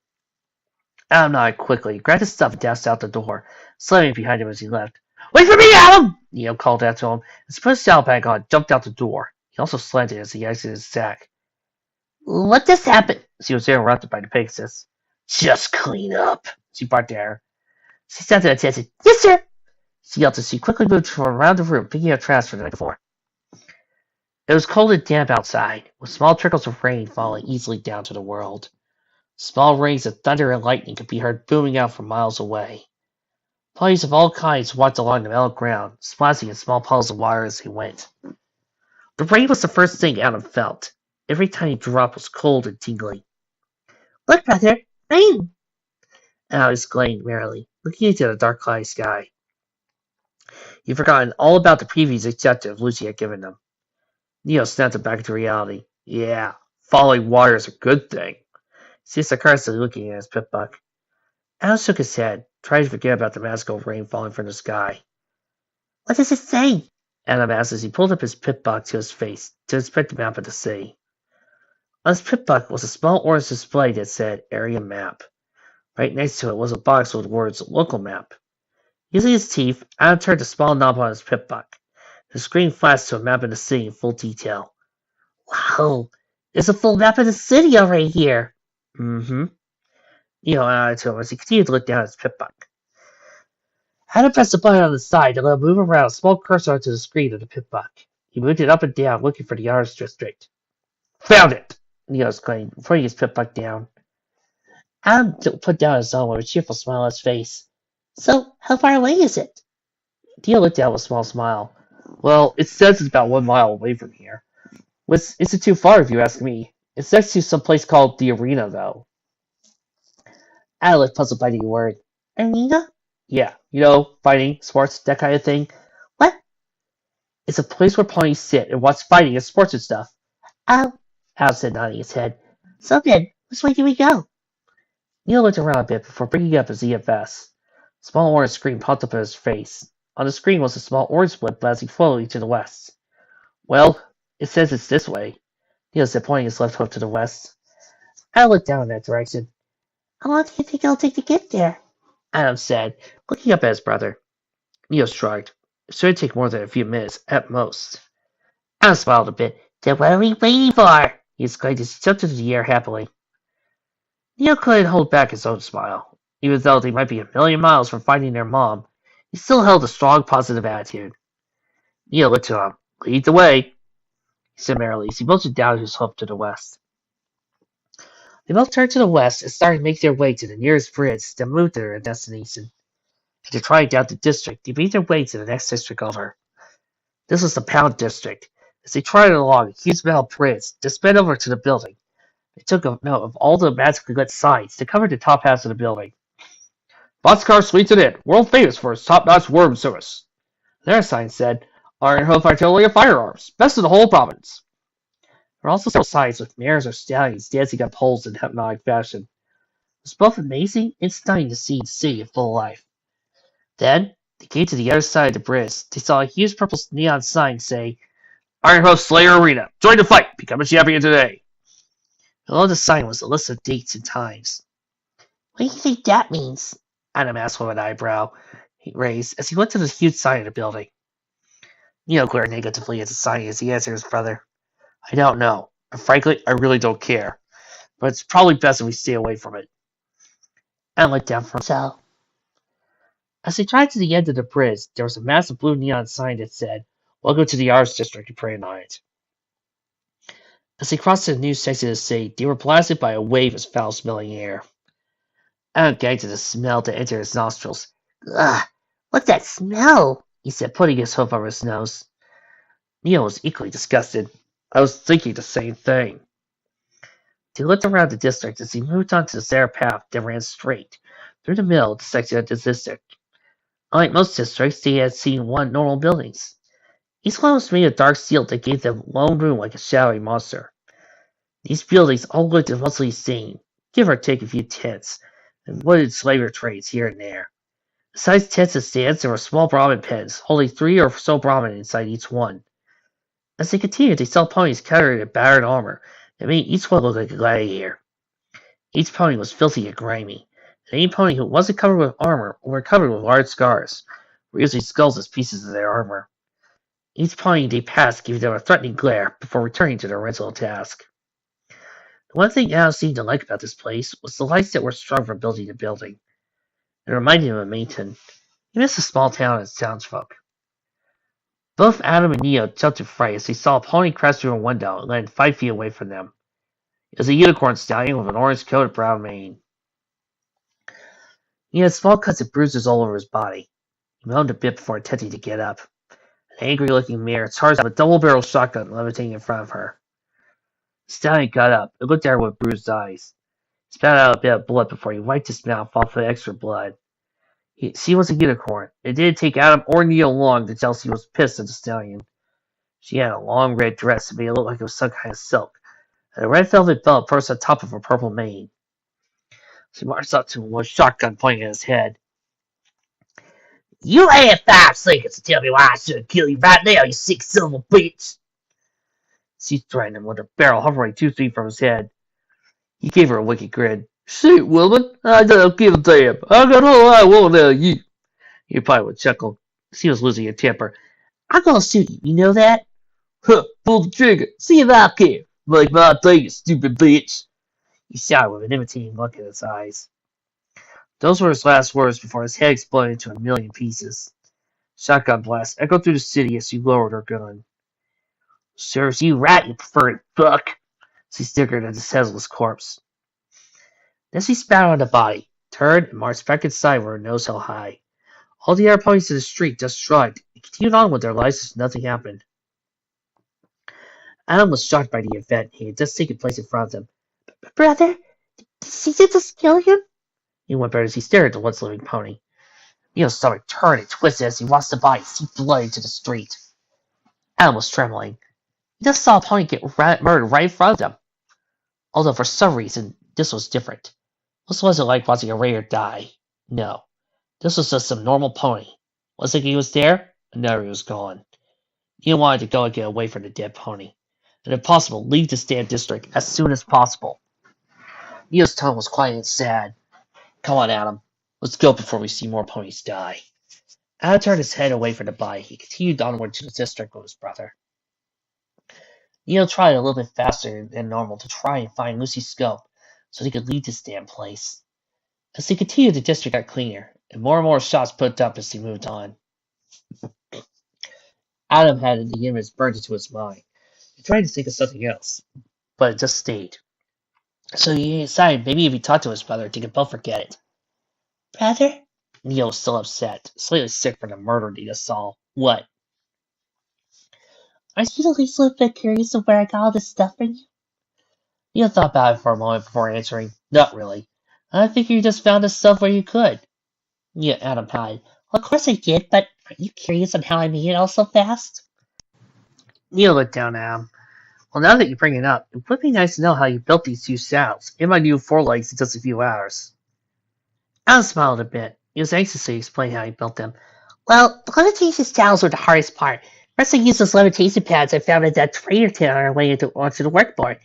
Adam nodded quickly, grabbed his stuff and dashed out the door, slamming it behind him as he left. Wait for me, Adam! Neil called out to him, and put his saddlebag on and jumped out the door. He also slanted as he exited his sack. What just happened? She was interrupted by the Pegasus. Just clean up, she barked at her. She sat to attention. Yes, sir! She yelled as she quickly moved from around the room, picking up trash from the night before. It was cold and damp outside, with small trickles of rain falling easily down to the world. Small rings of thunder and lightning could be heard booming out from miles away. Ponies of all kinds walked along the metal ground, splashing in small puddles of water as they went. The rain was the first thing Adam felt. Every tiny drop was cold and tingling. Look, brother, rain! Adam exclaimed merrily, looking into the dark cloudy sky. He'd forgotten all about the previous objective Lucy had given them. Neo snapped it back into reality. Yeah, falling water is a good thing. He said sarcastically, looking at his Pip-Buck. Adam shook his head, trying to forget about the magical rain falling from the sky. What does it say? Adam asked as he pulled up his Pip-Buck to his face to inspect the map of the city. On his Pip-Buck was a small orange display that said Area Map. Right next to it was a box with the words Local Map. Using his teeth, Adam turned the small knob on his Pip-Buck. The screen flashed to a map of the city in full detail. Wow, there's a full map of the city already here. Mm-hmm. Neo nodded to him as he continued to look down at his Pip-Buck. Adam pressed the button on the side to let him move around a small cursor onto the screen of the Pip-Buck. He moved it up and down, looking for the arts district. Found it! Neo exclaimed, putting his Pip-Buck down. Adam put down his own with a cheerful smile on his face. So, how far away is it? Neo looked down with a small smile. Well, it says it's about 1 mile away from here. Isn't too far if you ask me. It's next to some place called the Arena, though. Adam looked puzzled by the word. Arena? Yeah, fighting, sports, that kind of thing. What? It's a place where ponies sit and watch fighting and sports and stuff. Oh, Al said, nodding his head. So then, which way do we go? Neil looked around a bit before bringing up his EFS. A small orange screen popped up in his face. On the screen was a small orange blip blasting slowly to the west. Well, it says it's this way, Neil said, pointing his left hoof to the west. Al looked down in that direction. How long do you think it'll take to get there? Adam said, looking up at his brother. Neo shrugged. It shouldn't take more than a few minutes, at most. Adam smiled a bit. Then what are we waiting for? He exclaimed as he jumped into the air happily. Neo couldn't hold back his own smile. Even though they might be a million miles from finding their mom, he still held a strong, positive attitude. Neo looked to him. Lead the way, he said merrily as he motioned down his hoof to the west. They both turned to the west and started to make their way to the nearest bridge that moved to their destination. After trying down the district, they made their way to the next district over. This was the Pound District. As they trotted along, a huge metal bridge just sped over to the building. They took a note of all the magically lit signs that covered the top half of the building. Boxcar Suites and Inn, world famous for its top-notch room service. Their sign said, Iron Hoof Artillery and Firearms, best in the whole province. There were also several signs with mares or stallions dancing on poles in hypnotic fashion. It was both amazing and stunning to see the city in full life. Then, they came to the other side of the bridge. They saw a huge purple neon sign say, Iron Hoof Slayer Arena, join the fight, become a champion today. Below the sign was a list of dates and times. What do you think that means? Adam asked with an eyebrow he raised as he looked at the huge sign of the building. Neil glared negatively at the sign as he answered his brother. I don't know. And frankly, I really don't care. But it's probably best if we stay away from it. Adam looked down from himself. As they tried to the end of the bridge, there was a massive blue neon sign that said, Welcome to the Arts District of Prey Night. As they crossed the new section of the city, they were blasted by a wave of foul-smelling air. Adam gagged at the smell that entered his nostrils. Ugh, what's that smell? He said, putting his hoof over his nose. Neil was equally disgusted. I was thinking the same thing. He looked around the district as he moved onto the center path that ran straight through the middle of the section of the district. Unlike most districts, they had seen one normal buildings. Each one was made of dark steel that gave them lone room like a shadowy monster. These buildings all looked mostly the same, give or take a few tents, and wooden slaver trays here and there. Besides tents and stands, there were small Brahmin pens, holding 3 or so Brahmin inside each one. As they continued, they saw ponies covered in battered armor that made each one look like a gladiator. Each pony was filthy and grimy, and any pony who wasn't covered with armor or were covered with large scars were using skulls as pieces of their armor. Each pony they passed gave them a threatening glare before returning to their original task. The one thing Adam seemed to like about this place was the lights that were strung from building to building. It reminded him of Mayton. He missed the small town and its townsfolk. Both Adam and Neo jumped in fright as they saw a pony crash through a window and land 5 feet away from them. It was a unicorn stallion with an orange coat and brown mane. He had small cuts and bruises all over his body. He moaned a bit before attempting to get up. An angry-looking mare charged with a double-barreled shotgun levitating in front of her. The stallion got up and looked at her with bruised eyes. He spat out a bit of blood before he wiped his mouth off the extra blood. She was a unicorn. It didn't take Adam or Neil long to tell she was pissed at the stallion. She had a long red dress that made it look like it was some kind of silk, and a red velvet belt perched on top of her purple mane. She marched up to him with a shotgun pointing at his head. You had 5 seconds to tell me why I should kill you right now, you sick son of a bitch! She threatened him with her barrel hovering 2 feet from his head. He gave her a wicked grin. Shoot, woman, I don't give a damn. I got all I want out of you. He replied with a chuckle. She was losing her temper. I'm gonna shoot you, you know that? Huh, pull the trigger. See if I care. Make my day, you stupid bitch. He shouted with an imitating look in his eyes. Those were his last words before his head exploded into a million pieces. Shotgun blast echoed through the city as she lowered her gun. Serves you right, you preferred fuck. She snickered at his headless corpse. Then she spat on the body, turned, and marched back inside where her nose held high. All the other ponies in the street just shrugged and continued on with their lives as nothing happened. Adam was shocked by the event he had just taken place in front of them. Brother, did she just kill him? He whimpered as he stared at the once living pony. Neil's stomach turned and twisted as he watched the body seep blood into the street. Adam was trembling. He just saw a pony get murdered right in front of them. Although for some reason, this was different. This wasn't like watching a raider die. No. This was just some normal pony. One second he was there, another he was gone. Neil wanted to go and get away from the dead pony. And if possible, leave the Stand District as soon as possible. Neil's tone was quiet and sad. Come on, Adam. Let's go before we see more ponies die. Adam turned his head away from the body. He continued onward to the district with his brother. Neil tried a little bit faster than normal to try and find Lucy's scope so they could leave this damn place. As they continued, the district got cleaner, and more shots put up as they moved on. Adam had the image burned into his mind. He tried to think of something else, but it just stayed. So he decided maybe if he talked to his brother, they could both forget it. Brother? Neil was still upset, slightly sick from the murder he just saw. What? Aren't you at least a little bit curious of where I got all this stuff from you? You thought about it for a moment before answering. Not really. I think you just found this stuff where you could. Yeah, Adam nodded. Well, of course I did, but aren't you curious on how I made it all so fast? Neil looked down at him. Well, now that you bring it up, it would be nice to know how you built these two saddles and my new forelegs in just a few hours. Alan smiled a bit. He was anxious to explain how he built them. Well, the levitation saddles were the hardest part. First, I used those levitation pads I found at that trader tent on our way onto the workboard.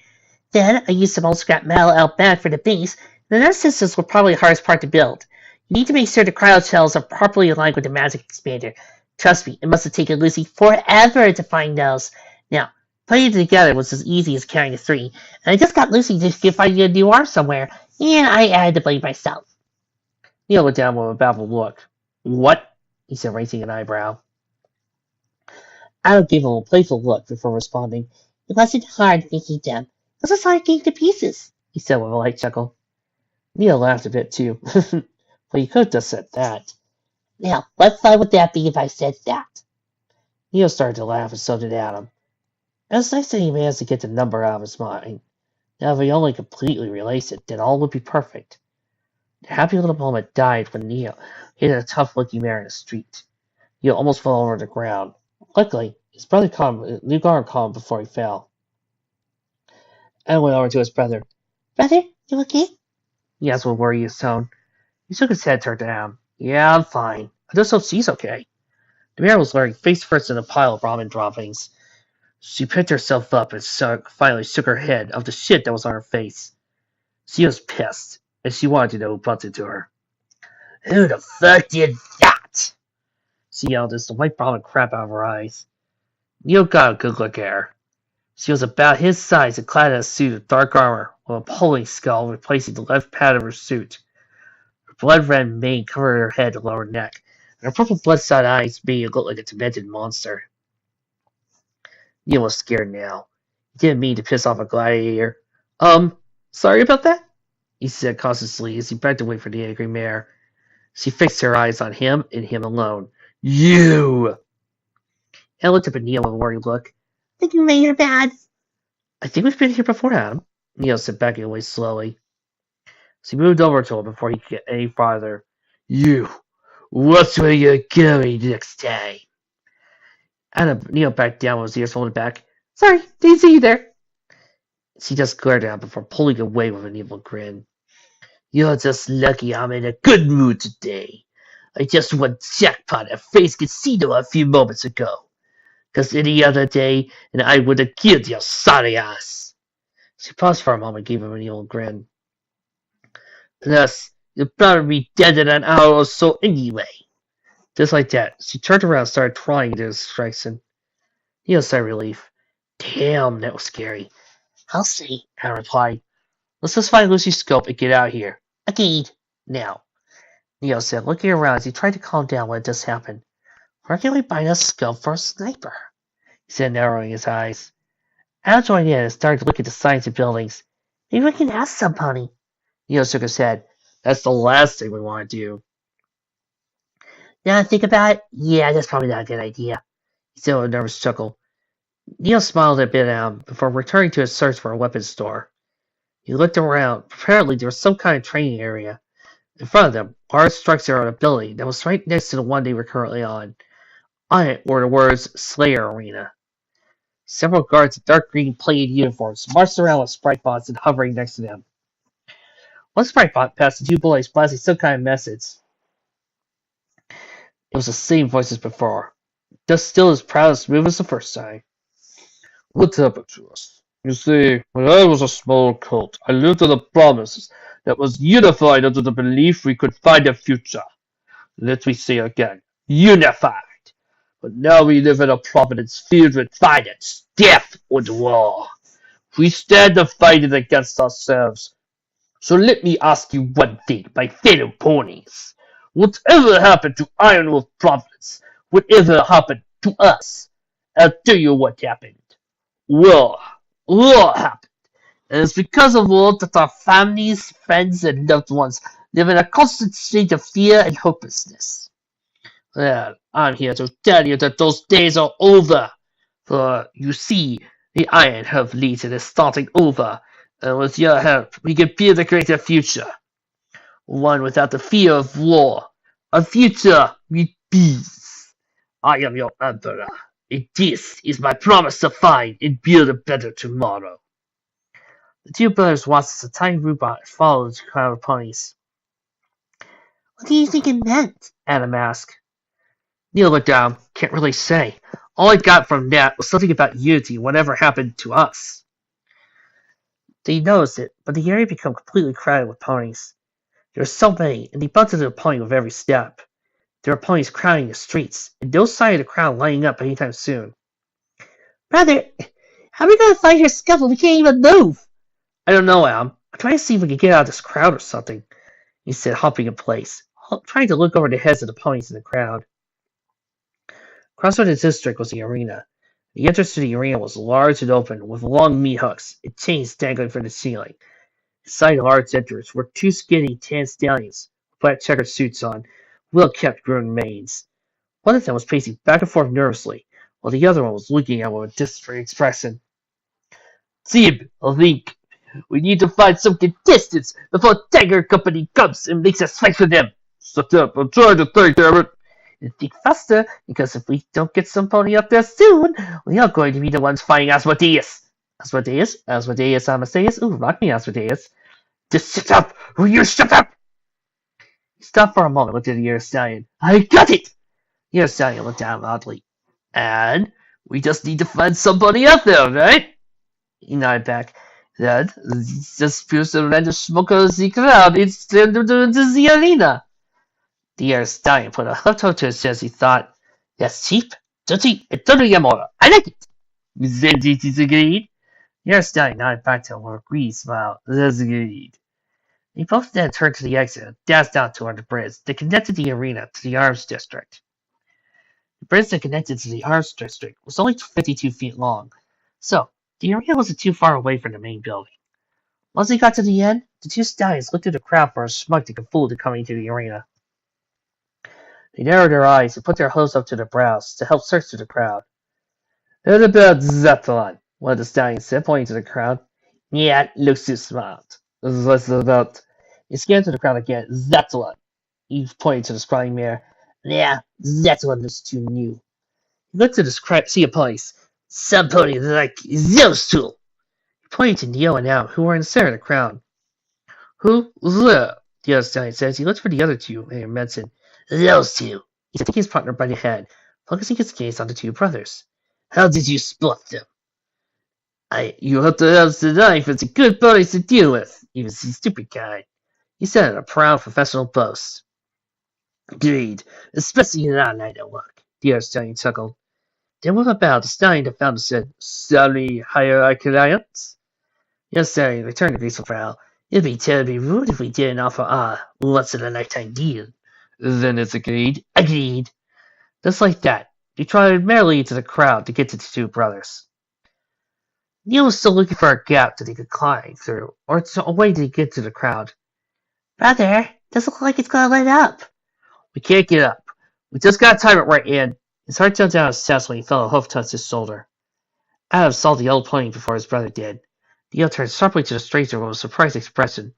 Then, I used some old scrap metal out back for the base. The nerve systems were probably the hardest part to build. You need to make sure the cryo shells are properly aligned with the magic expander. Trust me, it must have taken Lucy forever to find those. Now, putting it together was as easy as counting to three, and I just got Lucy to find a new arm somewhere, and I added the blade myself. Neil looked down with a baffled look. What? He said, raising an eyebrow. Adam gave him a playful look before responding. It wasn't hard making them. It was just hard getting to pieces, he said with a light chuckle. Neil laughed a bit too. Well, you could have just said that. Now, what fun would that be if I said that? Neil started to laugh, and so did Adam. It was nice that he managed to get the number out of his mind. Now, if he only completely realized it, then all would be perfect. The happy little moment died when Neil hit a tough-looking man in the street. Neil almost fell over the ground. Luckily, his brother New Guard caught him before he fell. Adam went over to his brother. Brother, you okay? He asked with a worried tone. He shook his head, turned to Adam. Yeah, I'm fine. I just hope she's okay. The mare was lying face first in a pile of ramen droppings. She picked herself up and finally shook her head of the shit that was on her face. She was pissed, and she wanted to know who bumped into her. Who the fuck did that? She yelled as the white ramen crap out of her eyes. Neil got a good look at her. She was about his size and clad in a suit of dark armor, with a pulling skull replacing the left pad of her suit. Her blood-red mane covered her head and lower neck, and her purple bloodshot eyes made it look like a demented monster. Neil was scared now. He didn't mean to piss off a gladiator. Sorry about that? He said cautiously as he backed away from the angry mare. She fixed her eyes on him and him alone. You! Anne looked up at Neil with a worried look. I think you made her bad. I think we've been here before, Adam. Neil said, backing away slowly. She moved over to him before he could get any farther. You! What's where you're going next time? Neil backed down with his ears folded back. Sorry, didn't see you there. She just glared at him before pulling away with an evil grin. You're just lucky I'm in a good mood today. I just won jackpot at Face Casino a few moments ago. 'Cause any other day, and I would have killed your sorry ass. She paused for a moment and gave him an evil grin. Plus, you'll probably be dead in an hour or so anyway. Just like that, she turned around and started trying to distract him. Neil sighed relief. Damn, that was scary. I'll see, I replied. Let's just find Lucy's scope and get out of here. Agreed. Now, Neil said, looking around as he tried to calm down when it just happened. Where can we find a scope for a sniper? He said, narrowing his eyes. Al joined in and started to look at the signs and buildings. Maybe we can ask somebody. Neil shook his head. That's the last thing we want to do. Now I think about it, yeah, that's probably not a good idea. He said with a nervous chuckle. Neil smiled a bit at him before returning to his search for a weapons store. He looked around. Apparently there was some kind of training area. In front of them, large structure on a building that was right next to the one they were currently on. On it were the words Slayer Arena. Several guards in dark green plated uniforms marched around with sprite bots and hovering next to them. One sprite bot passed the two boys blasting some kind of message. It was the same voice as before, just still as proud and smooth as the first time. What happened to us? You see, when I was a small cult, I lived on the promise that was unified under the belief we could find a future. Let me say again, unified. But now we live in a providence filled with violence, death, and war. We stand to fight it against ourselves. So let me ask you one thing, my fellow ponies. Whatever happened to Ironwolf Providence? Whatever happened to us? I'll tell you what happened. War. War happened. And it's because of war that our families, friends, and loved ones live in a constant state of fear and hopelessness. Well, I'm here to tell you that those days are over. You see, the Iron Hub Legion is starting over, and with your help, we can build a greater future. One without the fear of war. A future with peace. I am your emperor, and this is my promise to find and build a better tomorrow. The two brothers watched as a tiny robot followed the crowd of ponies. What do you think it meant? Adam asked. Neil looked down. Can't really say. All I got from that was something about unity, whatever happened to us. They noticed it, but the area became completely crowded with ponies. There were so many, and they bumped into a pony with every step. There were ponies crowding the streets, and no sign of the crowd lining up anytime soon. Brother, how are we going to find your scuffle? We can't even move. I don't know, Am. I'm trying to see if we can get out of this crowd or something, he said, hopping in place, trying to look over the heads of the ponies in the crowd. Across from the district was the arena. The entrance to the arena was large and open, with long meat hooks and chains dangling from the ceiling. Inside the large entrance were two skinny tan stallions with black checkered suits on, well-kept groomed manes. One of them was pacing back and forth nervously, while the other one was looking at him with a distant expression. Zib, I think we need to find some contestants before Tiger Company comes and makes us fight for them. Shut up, I'm trying to think, damn it. And think faster, because if we don't get some pony up there soon, we are going to be the ones fighting Asmodeus. Asmodeus, Amadeus. Ooh, rock me, Asmodeus. Just shut up! Will you shut up? He stopped for a moment, looked at the Air Stallion. I got it! The Air Stallion looked down oddly. And we just need to find somebody out there, right? He nodded back. Then, just pure random smoke of the crowd. It's the arena. The Air Stallion put a hoof toe to his chest. He thought, that's cheap, dirty, and totally immoral. I like it. Then it is agreed. The Air Stallion nodded back to him with a greedy smile. That's agreed. They both then turned to the exit and dashed out toward the bridge that connected the arena to the Arms District. The bridge that connected to the Arms District was only 52 feet long, so the arena wasn't too far away from the main building. Once they got to the end, the two stallions looked at the crowd for a smug to get fooled to coming into the arena. They narrowed their eyes and put their hooves up to their brows to help search through the crowd. What about Zeppelin? One of the stallions said, pointing to the crowd. Yeah, looks too smart. What's about? He scanned through the crowd again. Zeppelin. He pointed to the scrawny mare. Yeah, Zeppelin looks too new. He looked at the sea of ponies. Some ponies like those two. He pointed to Neo and Al, who were in the center of the crowd. Who? The other stallion says. He looked for the other two and mentioned. Those two. He said, taking his partner by the head, focusing his gaze on the two brothers. How did you spot them? You have to have the knife. It's a good pony to deal with. Even the stupid kind. He said in a proud professional boast. Agreed, especially in our line of work. The other stallion chuckled. Then with a bow, the stallion that found said, Sally, hire our clients? The other stallion returned a graceful frown. It'd be terribly rude if we didn't offer our once-in-a-lifetime deal. Then it's agreed. Agreed. Just like that, he trotted merrily into the crowd to get to the two brothers. Neil was still looking for a gap that he could climb through, or a way to get to the crowd. Brother, doesn't look like it's gonna light up. We can't get up. We just gotta time it right in. His heart jumped out of his chest when he felt a hoof touch his shoulder. Adam saw the old pony before his brother did. Neil turned sharply to the stranger with a surprised expression.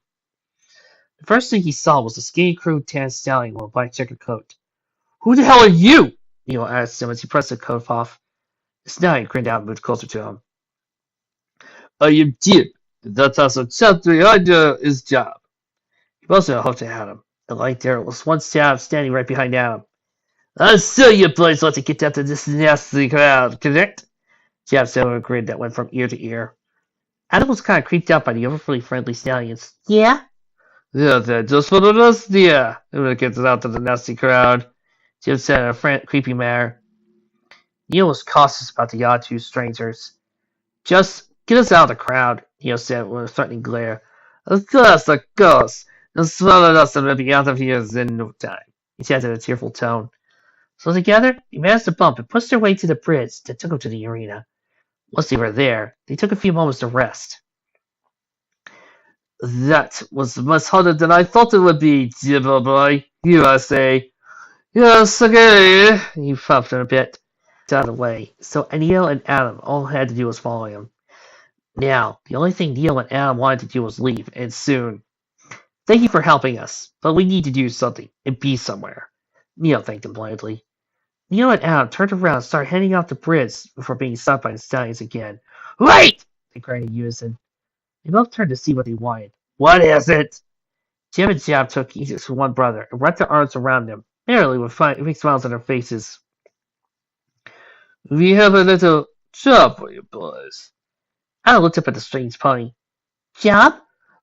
The first thing he saw was a skinny, crude tan stallion with a black checkered coat. Who the hell are you? Neil asked him as he pressed the coat off. The stallion grinned out and moved closer to him. I am Jim. That's also something I do his job. He also hooked at Adam. The light there was one stab standing right behind Adam. I saw you boys want to get out of this nasty crowd, correct? Jab said with a grin that went from ear to ear. Adam was kind of creeped out by the overly friendly stallions. Yeah? Yeah, then just one of us, yeah. I'm gonna get out of the nasty crowd, Jim said in a creepy manner. Neil was cautious about the odd two strangers. Just get us out of the crowd, Neil said with a threatening glare. Of course. Just swallow us and we'll be out of here in no time, he said in a tearful tone. So together, they managed to bump and pushed their way to the bridge that took them to the arena. Once they were there, they took a few moments to rest. That was much harder than I thought it would be, Jibbo boy, you I say. Yes, okay, he puffed a bit. backed out of the way, so Neil and Adam all had to do was follow him. Now, the only thing Neil and Adam wanted to do was leave, and soon. Thank you for helping us, but we need to do something and be somewhere. Neil thanked him politely. Neil and Adam turned around and started heading out the bridge before being stopped by the stallions again. Wait! They cried in unison. They both turned to see what they wanted. What is it? Jim and Jab took each to one brother and wrapped their arms around them, merrily with big smiles on their faces. We have a little job for you boys. Adam looked up at the strange pony. Job?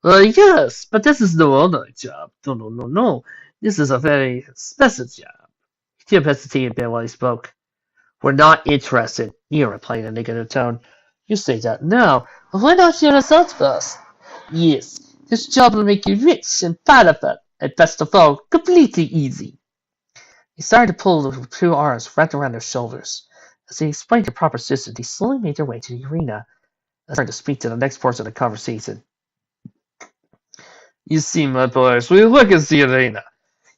Yes, but this is no ordinary job. No. This is a very special job. Jim hesitated a bit while he spoke. We're not interested, Neil replied in a negative tone. You say that now, but why not share results first? Yes, this job will make you rich and powerful, and best of all, completely easy. He started to pull the two arms wrapped around their shoulders. As they explained the proper system, they slowly made their way to the arena and started to speak to the next portion of the conversation. You see, my boys, we look at the arena.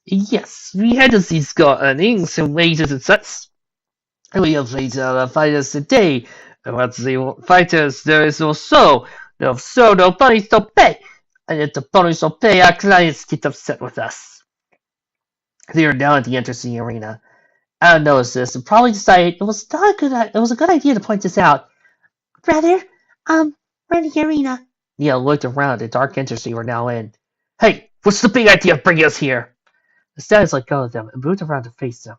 Yes, we had to see score earnings and wages and such. And we have played our fighters today. And once the fighters, there is no show. No show, no bonus, no pay. And if the bonus don't pay, our clients get upset with us. They are now at the entrance of the arena. Adam noticed this and probably decided it was a good idea to point this out. Brother, we're in the arena. Neil looked around at the dark entrance they were now in. Hey, what's the big idea of bringing us here? The stallions let go of them and moved around to face them.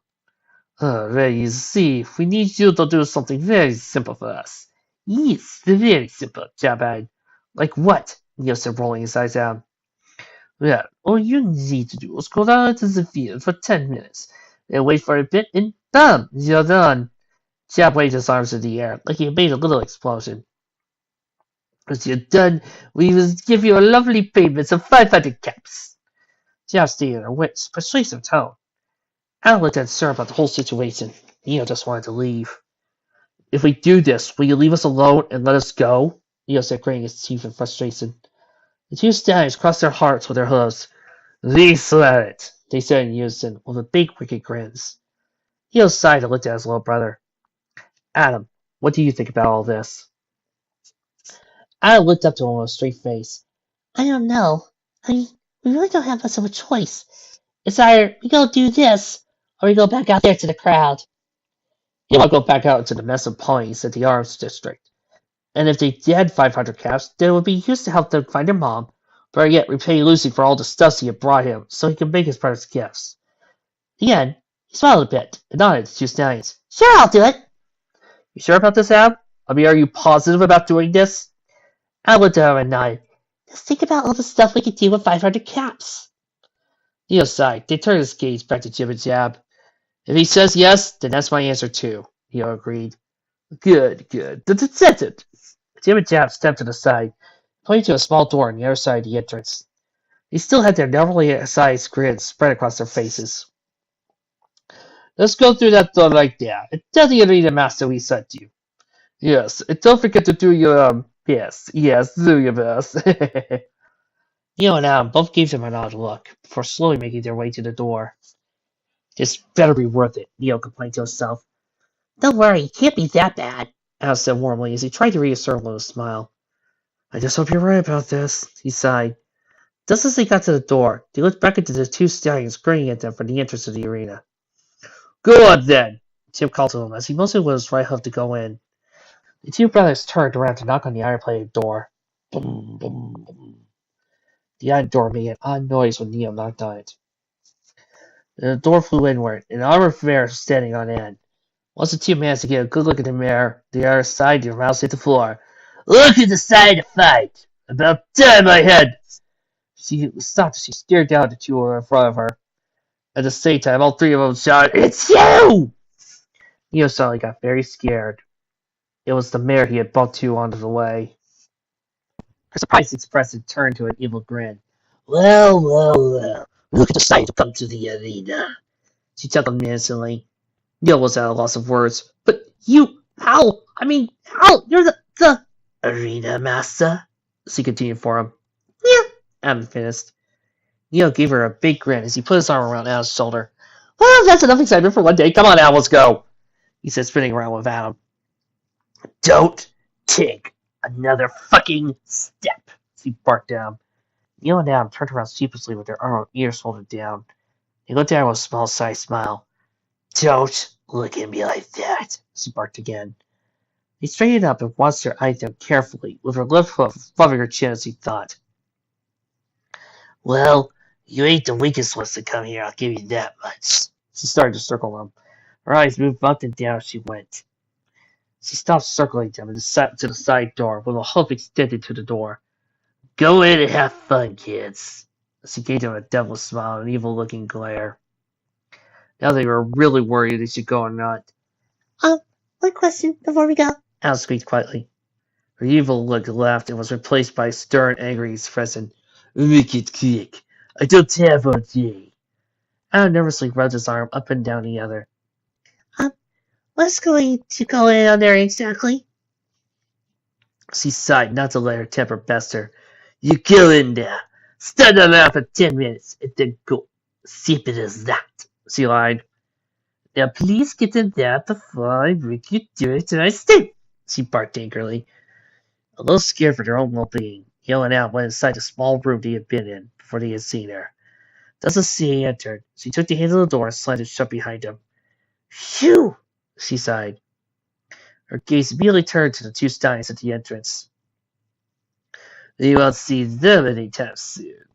Well, you see, we need you to do something very simple for us. Yes, very simple, Jabad. Like what? Neil said, rolling his eyes down. Well, all you need to do is go down into the field for 10 minutes, and wait for a bit, and bam, you're done. Jab waved his arms in the air, like he had made a little explosion. Once you're done, we will give you a lovely payment of 500 caps. Jab stayed in a wit's persuasive tone. Al looked unsure about the whole situation. Neil just wanted to leave. If we do this, will you leave us alone and let us go? Neil said, gritting his teeth in frustration. The two stallions crossed their hearts with their hooves. These let it, they said in unison, with big wicked grins. Neil sighed and looked at his little brother. Adam, what do you think about all this? Adam looked up to him with a straight face. I don't know. We really don't have much of a choice. It's either we go do this, or we go back out there to the crowd. Yeah, I'll go back out into the mess of ponies at the Arms District. And if they had 500 caps, then it would be used to help them find their mom, but yet repay Lucy for all the stuff he had brought him, so he could make his brother's gifts. Again, he smiled a bit and nodded to two stallions. Sure, I'll do it. You sure about this, Ab? I mean, are you positive about doing this? Ab looked at him and nodded. Just think about all the stuff we could do with 500 caps. Neil sighed. They turned his gaze back to Jim and Jab. If he says yes, then that's my answer too, Neil agreed. Good. That's it. Jim and Jab stepped to the side, pointing to a small door on the other side of the entrance. They still had their never-sized grins spread across their faces. Let's go through that door right there, and tell the arena master we sent you. Yes, and don't forget to do your, yes, do your best. Neil and Adam both gave him an odd look, before slowly making their way to the door. This better be worth it, Neil complained to himself. Don't worry, it can't be that bad, Adam said warmly as he tried to reassure him with a smile. I just hope you're right about this, he sighed. Just as they got to the door, they looked back into the two stallions grinning at them from the entrance of the arena. Go on then, Jim called to him as he motioned with his right hoof to go in. The two brothers turned around to knock on the iron-plated door. Boom, boom, boom. The iron door made an odd noise when Neil knocked on it. The door flew inward, and an armored mare was standing on end. Once the two managed to get a good look at the mare, the other side their mouths hit the floor. Look who decided to fight! About time I had! She stopped as she stared down at the two in front of her. At the same time, all three of them shouted, It's you! Neil suddenly got very scared. It was the mare he had bumped to onto the way. Her surprised expression turned to an evil grin. Well. Look who decided to come to the arena. She chuckled menacingly. Neil was at a loss of words. But you, Al, you're the arena master, she continued for him. Yeah, Adam finished. Neil gave her a big grin as he put his arm around Al's shoulder. Well, that's enough excitement for one day. Come on, Al, let's go. he said, spinning around with Adam. Don't take another fucking step, he barked down. Neil and Adam turned around sheepishly with their ears folded down. He looked at her with a small-sized smile. Don't look at me like that, she barked again. He straightened up and watched her eye them carefully, with her left hoof rubbing her chin as he thought. Well, you ain't the weakest ones to come here, I'll give you that much. She started to circle them. Her eyes moved up and down as she went. She stopped circling them and sat to the side door, with a hoof extended to the door. Go in and have fun, kids. She gave them a devilish smile and an evil-looking glare. Now they were really worried they should go or not. One question before we go, Alice squeaked quietly. Her evil look laughed and was replaced by a stern, angry expression. Make it quick. I don't have all day. Adam nervously rubbed his arm up and down the other. What's going to go in on there exactly? She sighed not to let her temper best her. You go in there, stand around for 10 minutes, and then go. Simple as that, she lied. Now please get in there before I make you do it and I stay, she barked angrily. A little scared for their own well-being, Yale and Al went inside the small room they had been in before they had seen her. Just as she entered, she took the handle of the door and slammed it shut behind him. Phew! She sighed. Her gaze immediately turned to the two stallions at the entrance. You won't see them anytime soon.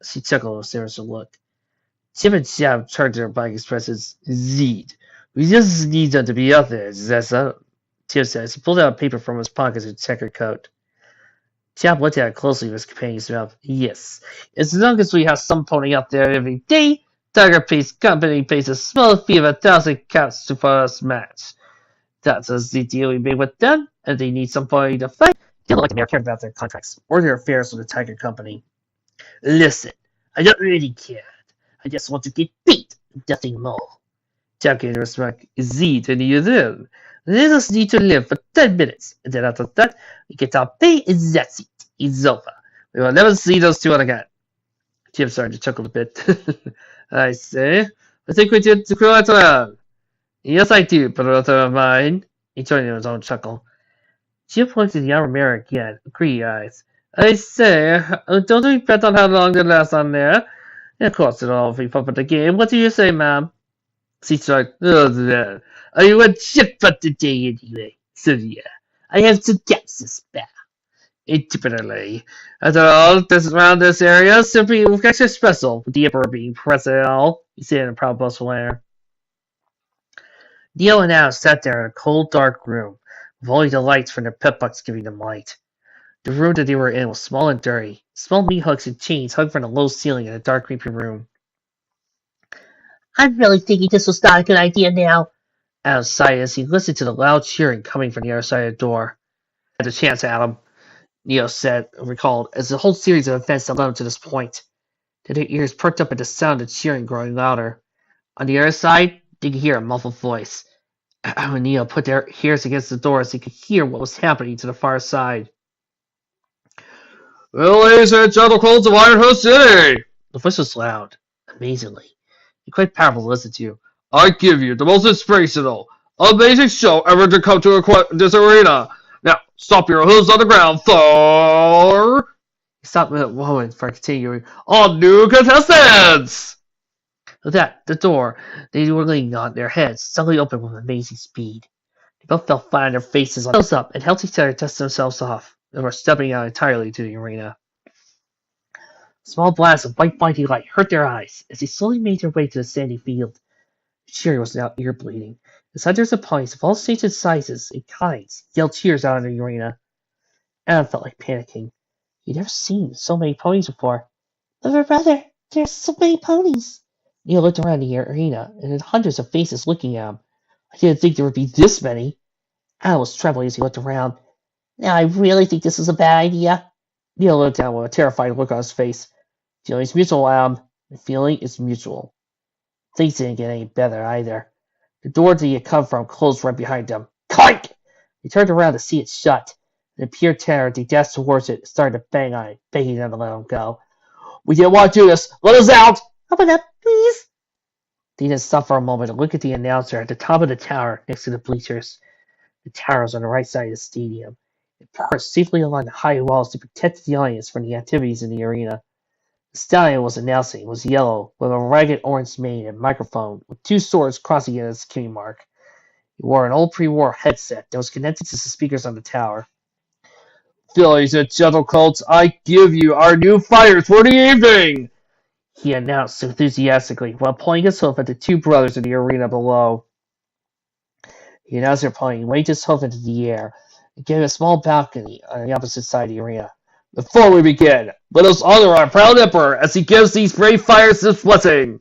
She chuckled as there was a look. Jim and Jab turned to her bike expresses. Zed, we just need them to be up there, is that so? Tim says. He pulled out a paper from his pocket to check her coat. Jab looked at it closely with his companion's mouth. Yes, as long as we have some pony up there every day, Tiger Pace Company pays a small fee of 1,000 caps to for us match. That's the deal we made with them, and they need somebody to fight. They looked like the mayor cared about their contracts or their affairs with the Tiger Company. Listen, I don't really care. I just want to get beat, nothing more. Jab gave respect. Zed, and you live. Let us need to live for 10 minutes, and then after that, we get our pay, and that's it. It's over. We will never see those two again. Jim started to chuckle a bit. I say, I think we did the quite well. Yes, I do, brother of mine. He joined in his own chuckle. Jim pointed to the outer mirror again, with greedy eyes. I say, don't we bet on how long they last on there? Of course it'll all be fun for the game. What do you say, ma'am? She shrugged. Oh, no. I went shit for today anyway. So yeah, I have to get this back. Typically. After all, around this area simply extra special, with the Emperor being present at all, he said in a proud boastful air. Neil and Al sat there in a cold, dark room, with only the lights from their pet bucks giving them light. The room that they were in was small and dirty. Small meat hooks and chains hung from the low ceiling in a dark, creepy room. I'm really thinking this was not a good idea now, Adam sighed as he listened to the loud cheering coming from the other side of the door. Had a chance, Adam, Neo said, recalled, as the whole series of events had led him to this point. Then their ears perked up at the sound of cheering growing louder. On the other side, they could hear a muffled voice. Adam and Neo put their ears against the door as they could hear what was happening to the far side. Well, ladies and gentlemen of Ironhood City! The voice was loud, amazingly, and quite powerful to listen to. I give you the most inspirational, amazing show ever to come to this arena. Now, stop your hooves on the ground, Thor! He stopped a moment for continuing. All new contestants! With that, the door they were leaning on their heads suddenly opened with amazing speed. They both fell flat on their faces, close up, and held each other to dust themselves off. They were stepping out entirely to the arena. Small blasts of white blinding light hurt their eyes as they slowly made their way to the sandy field. The cheering was now ear-bleeding, as hundreds of ponies of all shapes and sizes and kinds yelled cheers out in the arena. Adam felt like panicking. He'd never seen so many ponies before. But brother, there's so many ponies. Neil looked around the arena and had hundreds of faces looking at him. I didn't think there would be this many. Adam was trembling as he looked around. Now I really think this is a bad idea. Neil looked down with a terrified look on his face. Feeling is mutual, Adam. The feeling is mutual. Things didn't get any better either. The door that he had come from closed right behind them. Clank! He turned around to see it shut. In pure terror, they dashed towards it and started to bang on it, begging them to let him go. We didn't want to do this. Let us out! Open up, please! He didn't stop for a moment to look at the announcer at the top of the tower next to the bleachers. The tower was on the right side of the stadium. It perched safely along the high walls to protect the audience from the activities in the arena. The stallion was announcing was yellow, with a ragged orange mane and microphone, with two swords crossing it as a key mark. He wore an old pre-war headset that was connected to the speakers on the tower. Fillies and gentlecolts, I give you our new fighters for the evening! He announced enthusiastically while pointing his hoof at the two brothers in the arena below. The announcer pointing waved his hoof into the air and gave a small balcony on the opposite side of the arena. Before we begin, let us honor our proud emperor as he gives these brave fighters his blessing!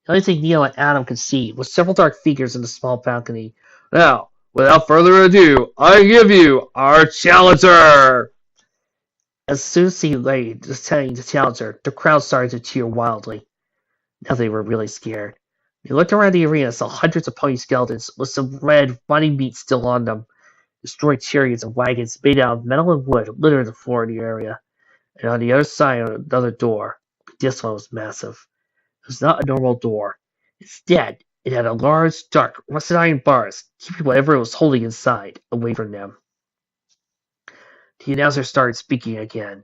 The only thing Neil and Adam could see was several dark figures in the small balcony. Now, without further ado, I give you our challenger! As soon as he laid saying the challenger, the crowd started to cheer wildly. Now they were really scared. They looked around the arena and saw hundreds of pony skeletons with some red, rotting meat still on them. Destroyed chariots and wagons made out of metal and wood littered the floor of the area. And on the other side of another door, this one was massive. It was not a normal door. Instead, it had a large, dark, rusted iron bars, keeping whatever it was holding inside away from them. The announcer started speaking again.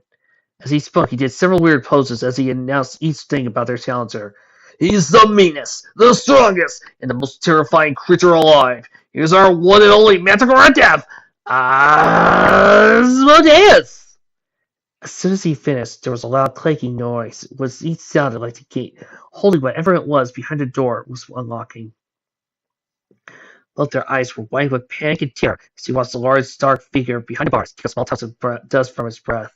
As he spoke, he did several weird poses as he announced each thing about their challenger. He's the meanest, the strongest, and the most terrifying creature alive. Here's our one and only Manticore of Death, Asmodeus! As soon as he finished, there was a loud clanking noise, which each sounded like the gate, holding whatever it was behind the door, was unlocking. Both their eyes were wide with panic and terror as he watched the large, dark figure behind the bars take a small touch of dust from his breath.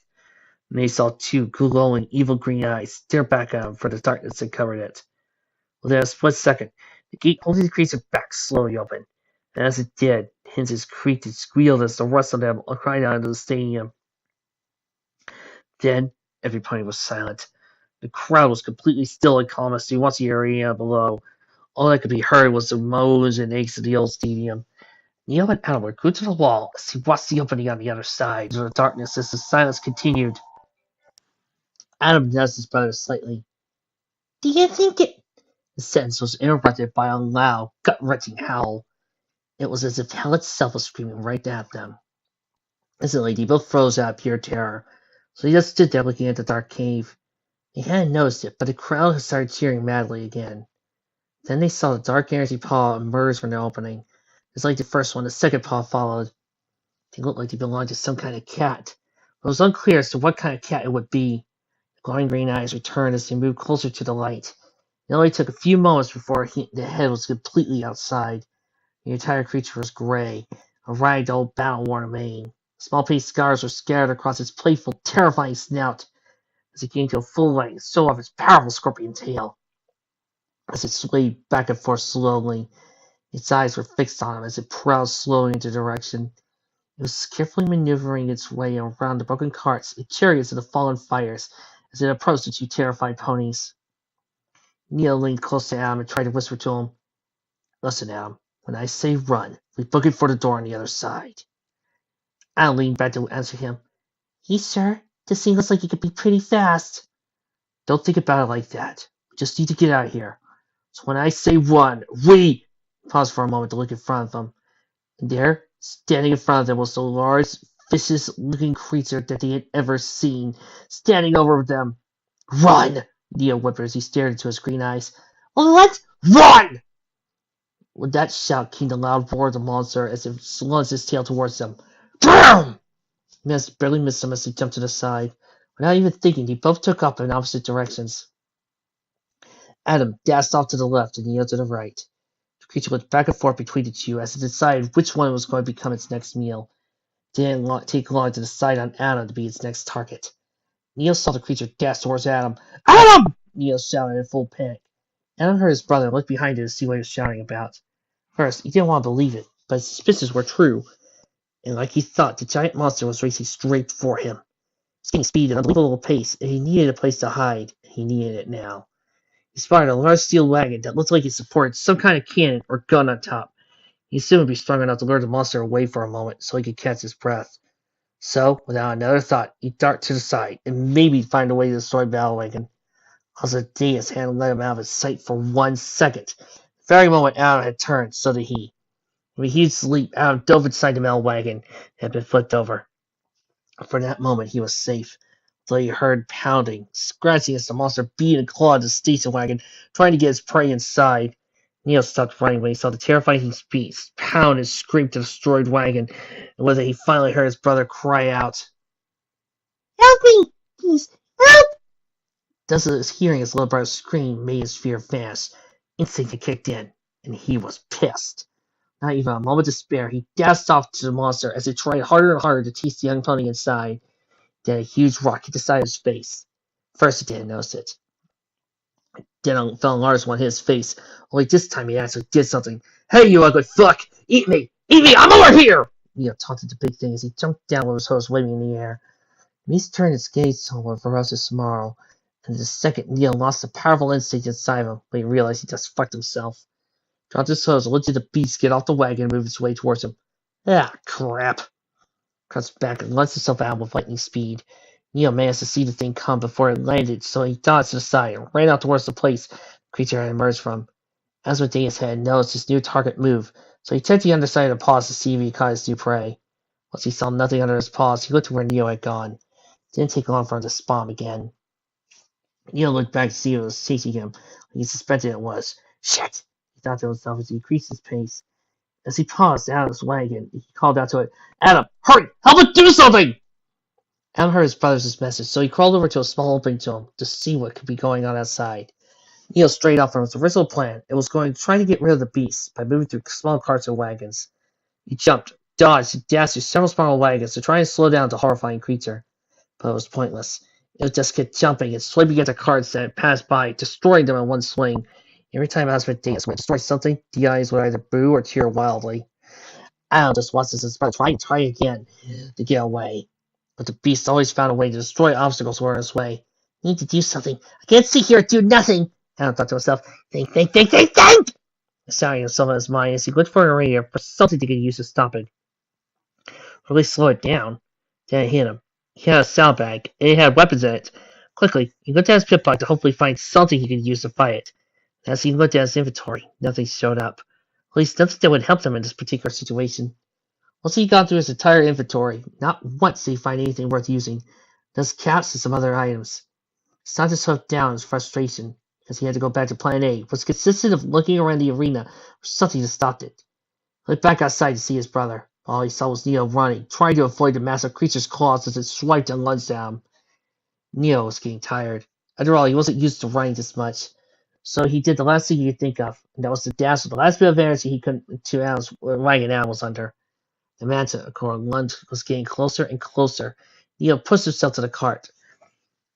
And they saw two glowing, evil green eyes stare back at him from the darkness that covered it. Within a split second, the gate holding the creature back slowly opened, and as it did, hinges creaked and squealed as the rest of them cried out into the stadium. Then, everybody was silent. The crowd was completely still and calm as they watched the arena below. All that could be heard was the moans and aches of the old stadium. Neil and Adam were glued to the wall as he watched the opening on the other side of the darkness as the silence continued. Adam nudged his brother slightly. Do you think it... The sentence was interrupted by a loud, gut-wrenching howl. It was as if hell itself was screaming right at them. Instantly, they both froze out of pure terror, so they just stood there looking at the dark cave. They hadn't noticed it, but the crowd had started cheering madly again. Then they saw the dark energy paw emerge from the opening. Just like the first one, the second paw followed. They looked like they belonged to some kind of cat, but it was unclear as to what kind of cat it would be. The glowing green eyes returned as they moved closer to the light. It only took a few moments before the head was completely outside. The entire creature was gray, a ragged old battle-worn mane. Small pink scars were scattered across its playful, terrifying snout as it came to a full length, so off its powerful scorpion tail. As it swayed back and forth slowly, its eyes were fixed on him as it prowled slowly into direction. It was carefully maneuvering its way around the broken carts and chariots of the fallen fighters as it approached the two terrified ponies. Neil leaned close to Adam and tried to whisper to him, Listen, Adam, when I say run, we book it for the door on the other side. Adam leaned back to answer him. Yes, sir. This thing looks like it could be pretty fast. Don't think about it like that. We just need to get out of here. So when I say run, we... Pause for a moment to look in front of them. And there, standing in front of them, was the large, vicious-looking creature that they had ever seen, standing over them. Run! Neil whimpered as he stared into his green eyes. Let's run! With that shout came the loud roar of the monster as it slung its tail towards them. BOOM! Miss barely missed them as they jumped to the side. Without even thinking, they both took off in opposite directions. Adam dashed off to the left and Neil to the right. The creature went back and forth between the two as it decided which one was going to become its next meal. It didn't take long to decide on Adam to be its next target. Neil saw the creature dash towards Adam. Adam! Neil shouted in full panic. Adam heard his brother look behind him to see what he was shouting about. First, he didn't want to believe it, but his suspicions were true. And like he thought, the giant monster was racing straight for him. He was gaining speed at an unbelievable pace, and he needed a place to hide. He needed it now. He spotted a large steel wagon that looked like it supported some kind of cannon or gun on top. He assumed it would be strong enough to lure the monster away for a moment so he could catch his breath. So, without another thought, he'd dart to the side and maybe find a way to destroy Battle Wagon. Asmodeus hadn't let him out of his sight for 1 second. The very moment Adam had turned, so did he. With a huge leap, Adam dove inside the metal wagon that had been flipped over. For that moment, he was safe, until he heard pounding, scratching as the monster beat and clawed the station wagon, trying to get his prey inside. Neil stopped running when he saw the terrifying beast pound and scream to the destroyed wagon, and with it he finally heard his brother cry out, "Help me! Please, help!" Thus his hearing his little brother's scream made his fear vanish. Instinct had kicked in, and he was pissed. Not even a moment to spare, he dashed off to the monster as it tried harder and harder to tease the young pony inside. Then a huge rock hit the side of his face. First he didn't notice it. Then a fell on Lars one hit his face, only this time he actually did something. "Hey, you ugly fuck! Eat me! Eat me! I'm over here!" Neil taunted the big thing as he jumped down with his hose waving in the air. Beast turned its gaze toward ferocious snarl, and the second Neil lost the powerful instinct inside of him, but he realized he just fucked himself. Dropped his hose and looked at the beast get off the wagon and move its way towards him. "Ah, crap!" Cuts back and lets himself out with lightning speed. Neil managed to see the thing come before it landed, so he dodged to the side and ran out towards the place the creature had emerged from. Asmodeus had noticed his new target move, so he took the underside of the paws to see if he caught his new prey. Once he saw nothing under his paws, he looked where Neil had gone. It didn't take long for him to spawn again. Neil looked back to see if it was chasing him, like he suspected it was. "Shit!" he thought to himself as he increased his pace. As he paused out of his wagon, he called out to it, "Adam, hurry! Help it do something!" Adam heard his brother's message, so he crawled over to a small opening to him to see what could be going on outside. Neil strayed off from his original plan and was going to try to get rid of the beast by moving through small carts and wagons. He jumped, dodged, and dashed through several small wagons to try and slow down the horrifying creature, but it was pointless. It would just kept jumping and swiping at the carts that had passed by, destroying them in one swing. Every time Asmodeus would destroy something, the eyes would either boo or cheer wildly. Adam just watched his brother try again to get away. But the beast always found a way to destroy obstacles were in his way. "I need to do something. I can't sit here and do nothing," Adam thought to himself. Think! Sounding himself in his mind as he looked for a radio for something he could use to stop it. Or at least slow it down. Then it hit him. He had a sound bag, and it had weapons in it. Quickly, he looked at his pit pocket to hopefully find something he could use to fight it. As he looked at his inventory, nothing showed up. At least nothing that would help him in this particular situation. Once he got through his entire inventory, not once did he find anything worth using. Just caps and some other items. He stopped his hoof down in his frustration, because he had to go back to Plan A, was consistent of looking around the arena for something that stopped it. He looked back outside to see his brother. All he saw was Neo running, trying to avoid the massive creature's claws as it swiped and lunged at him. Neo was getting tired. After all, he wasn't used to running this much. So he did the last thing he could think of, and that was to dash with the last bit of energy he could to Adam's wagon Adam was under. The manticore lunge was getting closer and closer. Neo pushed himself to the cart.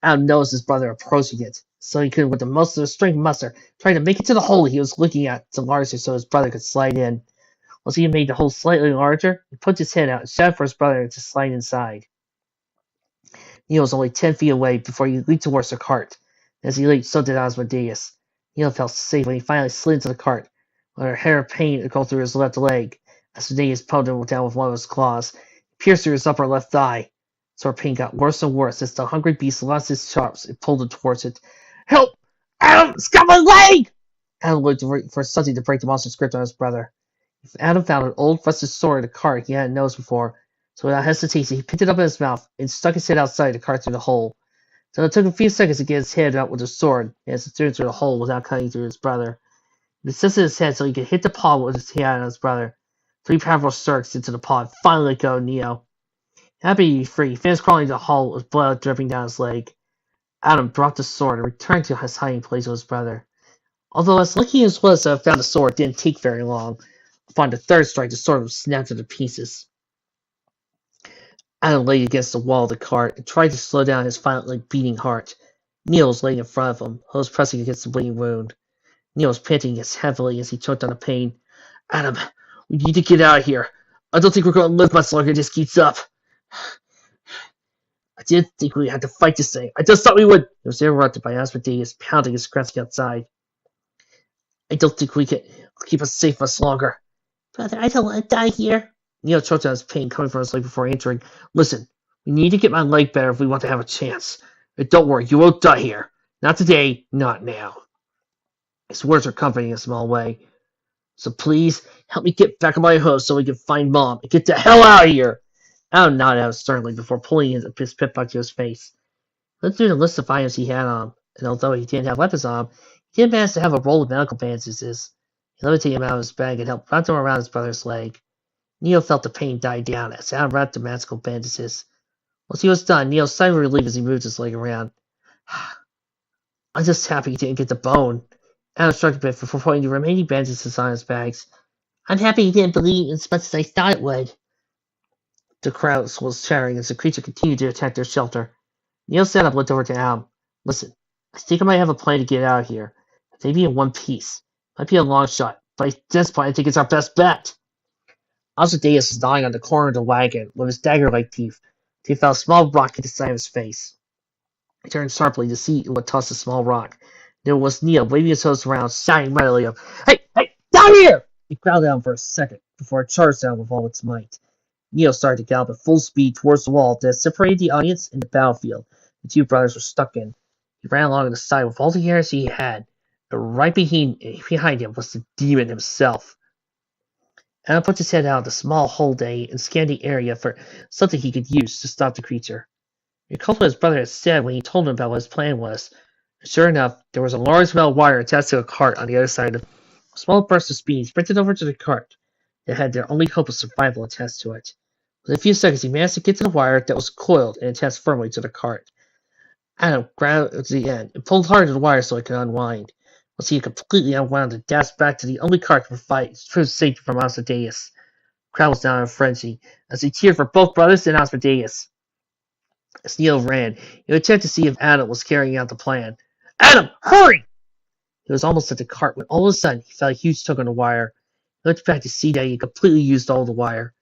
Adam noticed his brother approaching it, so he could, with the most of the strength muster, try to make it to the hole he was looking at to larger so his brother could slide in. Once he had made the hole slightly larger, he put his head out and shouted for his brother to slide inside. Neo was only 10 feet away before he leaped towards the cart. As he leaped, so did Asmodeus. Neo felt safe when he finally slid into the cart, with a hair of pain go through his left leg. Asmodeus poked him down with one of his claws. He pierced through his upper left thigh. Sore pain got worse and worse as the hungry beast lost his chops and pulled him towards it. "Help! Adam! It's got my leg!" Adam looked for something to break the monster's grip on his brother. Adam found an old rusted sword in the cart he hadn't noticed before, so without hesitation he picked it up in his mouth and stuck his head outside the cart through the hole. So it took a few seconds to get his head out with the sword as it threw through the hole without cutting through his brother. He assisted his head so he could hit the paw with his hand on his brother. 3 powerful strokes into the paw and finally let go of Neo. Happy to be free, he finished crawling into the hole with blood dripping down his leg. Adam dropped the sword and returned to his hiding place with his brother. Although as lucky as was to have found the sword, it didn't take very long. Upon the third strike, the sword was snapped into pieces. Adam lay against the wall of the cart and tried to slow down his violently beating heart. Neil was laying in front of him, hose pressing against the bleeding wound. Neil was panting as heavily as he choked on the pain. "Adam, we need to get out of here. I don't think we're going to live much longer if this keeps up. I didn't think we had to fight this thing. I just thought we would." It was interrupted by Asmodeus pounding and scratching outside. "I don't think we can keep us safe much longer." "Brother, I don't want to die here." Neil choked on his pain coming from his leg before answering. "Listen, we need to get my leg better if we want to have a chance. And don't worry, you won't die here. Not today, not now. His words are comforting in a small way. So please, help me get back on my horse so we can find Mom and get the hell out of here! Adam nodded out sternly before pulling his pip-up to his face. He looked through the list of items he had on him, and although he didn't have weapons on him, he did manage to have a roll of medical bandages. He levitated him out of his bag and helped wrap them around his brother's leg. Neo felt the pain die down as Adam wrapped the magical bandages. Once he was done, Neo sighed with relief as he moved his leg around. I'm just happy he didn't get the bone. Adam struck a bit before putting the remaining bandages on his bags. I'm happy he didn't bleed as much as I thought it would. The crowd was chattering as the creature continued to attack their shelter. Neo sat up and looked over to Adam. Listen, I think I might have a plan to get out of here. Maybe in one piece. Might be a long shot, but at this point I think it's our best bet. Asmodeus was lying on the corner of the wagon with his dagger-like teeth. He felt a small rock hit the side of his face. He turned sharply to see what tossed a small rock. There was Neo waving his hose around, shouting readily of, Hey, down here! He growled down for a second before it charged down with all its might. Neo started to gallop at full speed towards the wall that separated the audience and the battlefield the two brothers were stuck in. He ran along the side with all the energy he had, and right behind him was the demon himself. Adam put his head out of the small hole and scanned the area for something he could use to stop the creature. He recalled what his brother had said when he told him about what his plan was. Sure enough, there was a large metal wire attached to a cart on the other side of a small burst of speed. He sprinted over to the cart that had their only hope of survival attached to it. Within a few seconds, he managed to get to the wire that was coiled and attached firmly to the cart. Adam grabbed the end and pulled hard at the wire so it could unwind. Once he had completely unwound it, dashed back to the only cart to provide true safety from Asmodeus. The crowd was down in a frenzy as they cheered for both brothers and Asmodeus. As Neo ran, he would check to see if Adam was carrying out the plan. Adam, hurry! He was almost at the cart when all of a sudden he felt a huge tug on the wire. He looked back to see that he had completely used all the wire.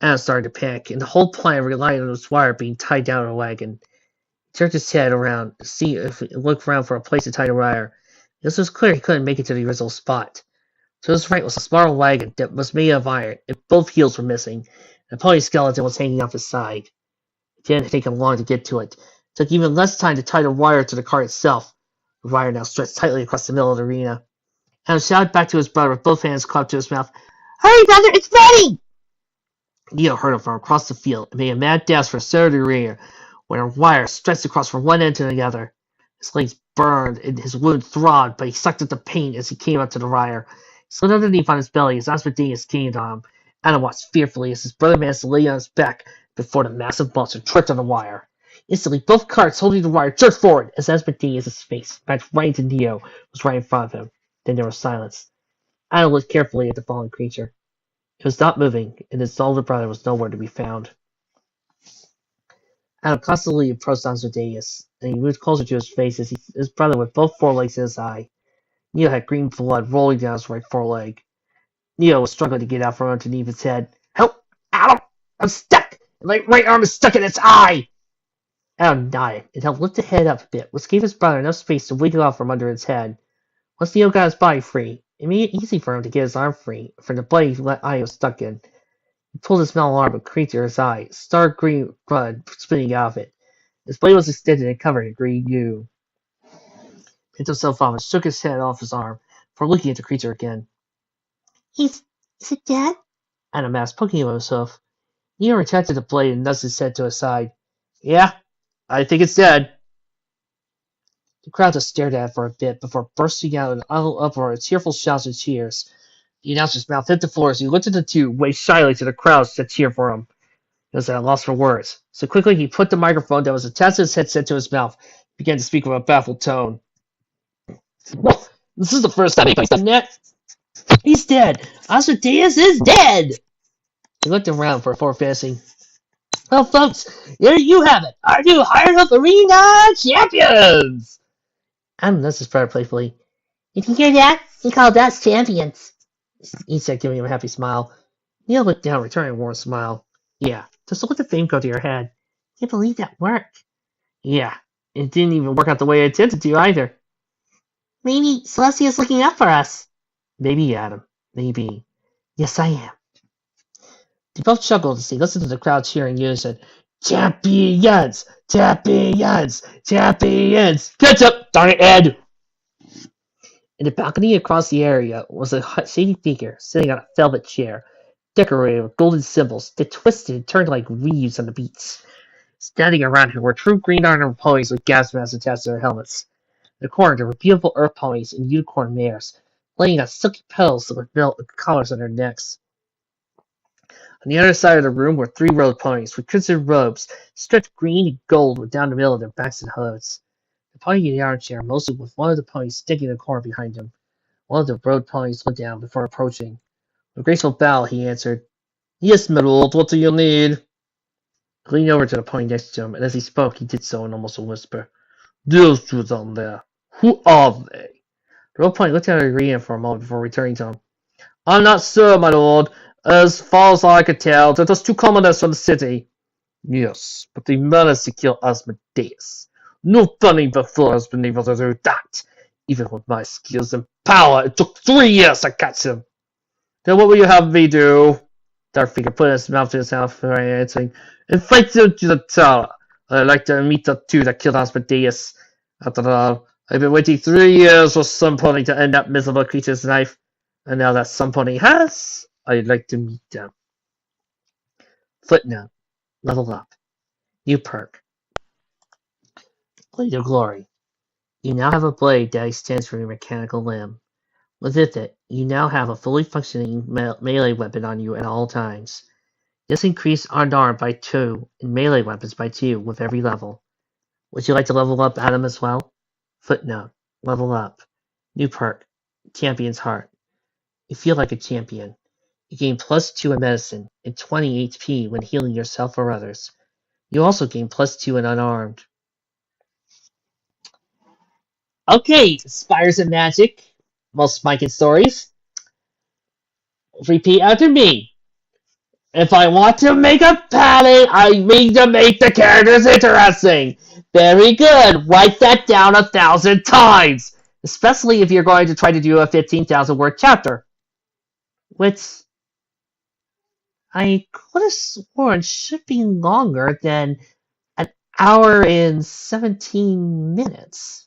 Adam started to panic, and the whole plan relied on this wire being tied down to the wagon. He turned his head around to see if he looked around for a place to tie the wire. This was clear he couldn't make it to the original spot. To his right was a smaller wagon that was made of iron, and both wheels were missing. The pony skeleton was hanging off his side. It didn't take him long to get to it. It took even less time to tie the wire to the cart itself. The wire now stretched tightly across the middle of the arena. Adam shouted back to his brother with both hands clapped to his mouth. Hurry, brother, it's ready! Neo heard him from across the field and made a mad dash for the center of the arena, where a wire stretched across from one end to the other. His legs burned and his wound throbbed, but he sucked at the pain as he came up to the wire. He slid underneath on his belly as Asmodeus gained on him. Adam watched fearfully as his brother managed to lay on his back before the massive monster tripped on the wire. Instantly, both carts holding the wire jerked forward as Asmodeus' face, backed right into Neo, was right in front of him. Then there was silence. Adam looked carefully at the fallen creature. It was not moving, and his older brother was nowhere to be found. Adam constantly approached Asmodeus, and he moved closer to his face as his brother with both forelegs in his eye. Neo had green blood rolling down his right foreleg. Neo was struggling to get out from underneath his head. Help! Adam! I'm stuck! And my right arm is stuck in its eye! Adam nodded and helped lift the head up a bit, which gave his brother enough space to wiggle out from under his head. Once Neo got his body free, it made it easy for him to get his arm free from the bloody eye he was stuck in. He pulled his metal arm and creature his eye, stark green blood spitting out of it. His blade was extended and covered in green goo. He picked himself up and shook his head off his arm before looking at the creature again. Is it dead? Adam asked, poking him with his hoof. Neo retracted the blade and nudged his head to his side. Yeah, I think it's dead. The crowd just stared at it for a bit before bursting out in an uproar of tearful shouts and cheers. The announcer's mouth hit the floor as he looked at the two, waved shyly to the crowds to cheer for him. He was at a loss for words, so quickly he put the microphone that was attached to his headset to his mouth and began to speak with a baffled tone. Well, this is the first time anybody's done that. He's dead. Asmodeus is dead. He looked around before finishing. Well, folks, there you have it. Our new Hired Up Arena champions. Adam nudged his brother playfully. Did you hear that? He called us champions. He said, giving him a happy smile. Neil looked down, returning a warm smile. Yeah, just let the fame go to your head. Can't believe that worked. Yeah, it didn't even work out the way I intended to either. Maybe Celestia's looking out for us. Maybe, Adam. Maybe. Yes, I am. They both chuckled as they listened to the crowd cheering in unison. Champions! Champions! Champions! Catch up! Darn it, Ed! In the balcony across the area was a shady figure sitting on a velvet chair, decorated with golden symbols that twisted and turned like leaves on the beats. Standing around him were true green armored ponies with gas masks attached to their helmets. In the corner there were beautiful earth ponies and unicorn mares, laying on silky petals with collars on their necks. On the other side of the room were three road ponies with crimson robes stretched green and gold down the middle of their backs and hoods. The pony in the armchair mostly with one of the ponies sticking in the corner behind him. One of the road ponies went down before approaching. With a graceful bow, he answered, "Yes, my lord, what do you need?" He leaned over to the pony next to him, and as he spoke, he did so in almost a whisper. "Those two down there, who are they?" The road pony looked at her agreeing for a moment before returning to him. "I'm not sure, my lord. As far as I could tell, they're just two commoners from the city." "Yes, but they managed to kill Asmodeus. Nobody before has been able to do that. Even with my skills and power, it took 3 years to catch him." "Then what will you have me do?" Darkfigure put his mouth to his mouth for answering. "Invite them to the tower. I'd like to meet the two that killed Asmodeus. After all, I've been waiting 3 years for somebody to end that miserable creature's life. And now that somebody has, I'd like to meet them." Footnote. Level up. New perk. Blade of Glory. You now have a blade that extends from your mechanical limb. With it, you now have a fully functioning melee weapon on you at all times. This increased unarmed by 2 and melee weapons by 2 with every level. Would you like to level up Adam as well? Footnote. Level up. New perk. Champion's Heart. You feel like a champion. You gain +2 in medicine and 20 HP when healing yourself or others. You also gain +2 in unarmed. Okay, Spires of Magic. Most Mike and stories. Repeat after me. If I want to make a pattern, I mean to make the characters interesting. Very good. Write that down 1,000 times. Especially if you're going to try to do a 15,000 word chapter. Which I could have sworn should be longer than an hour and 17 minutes.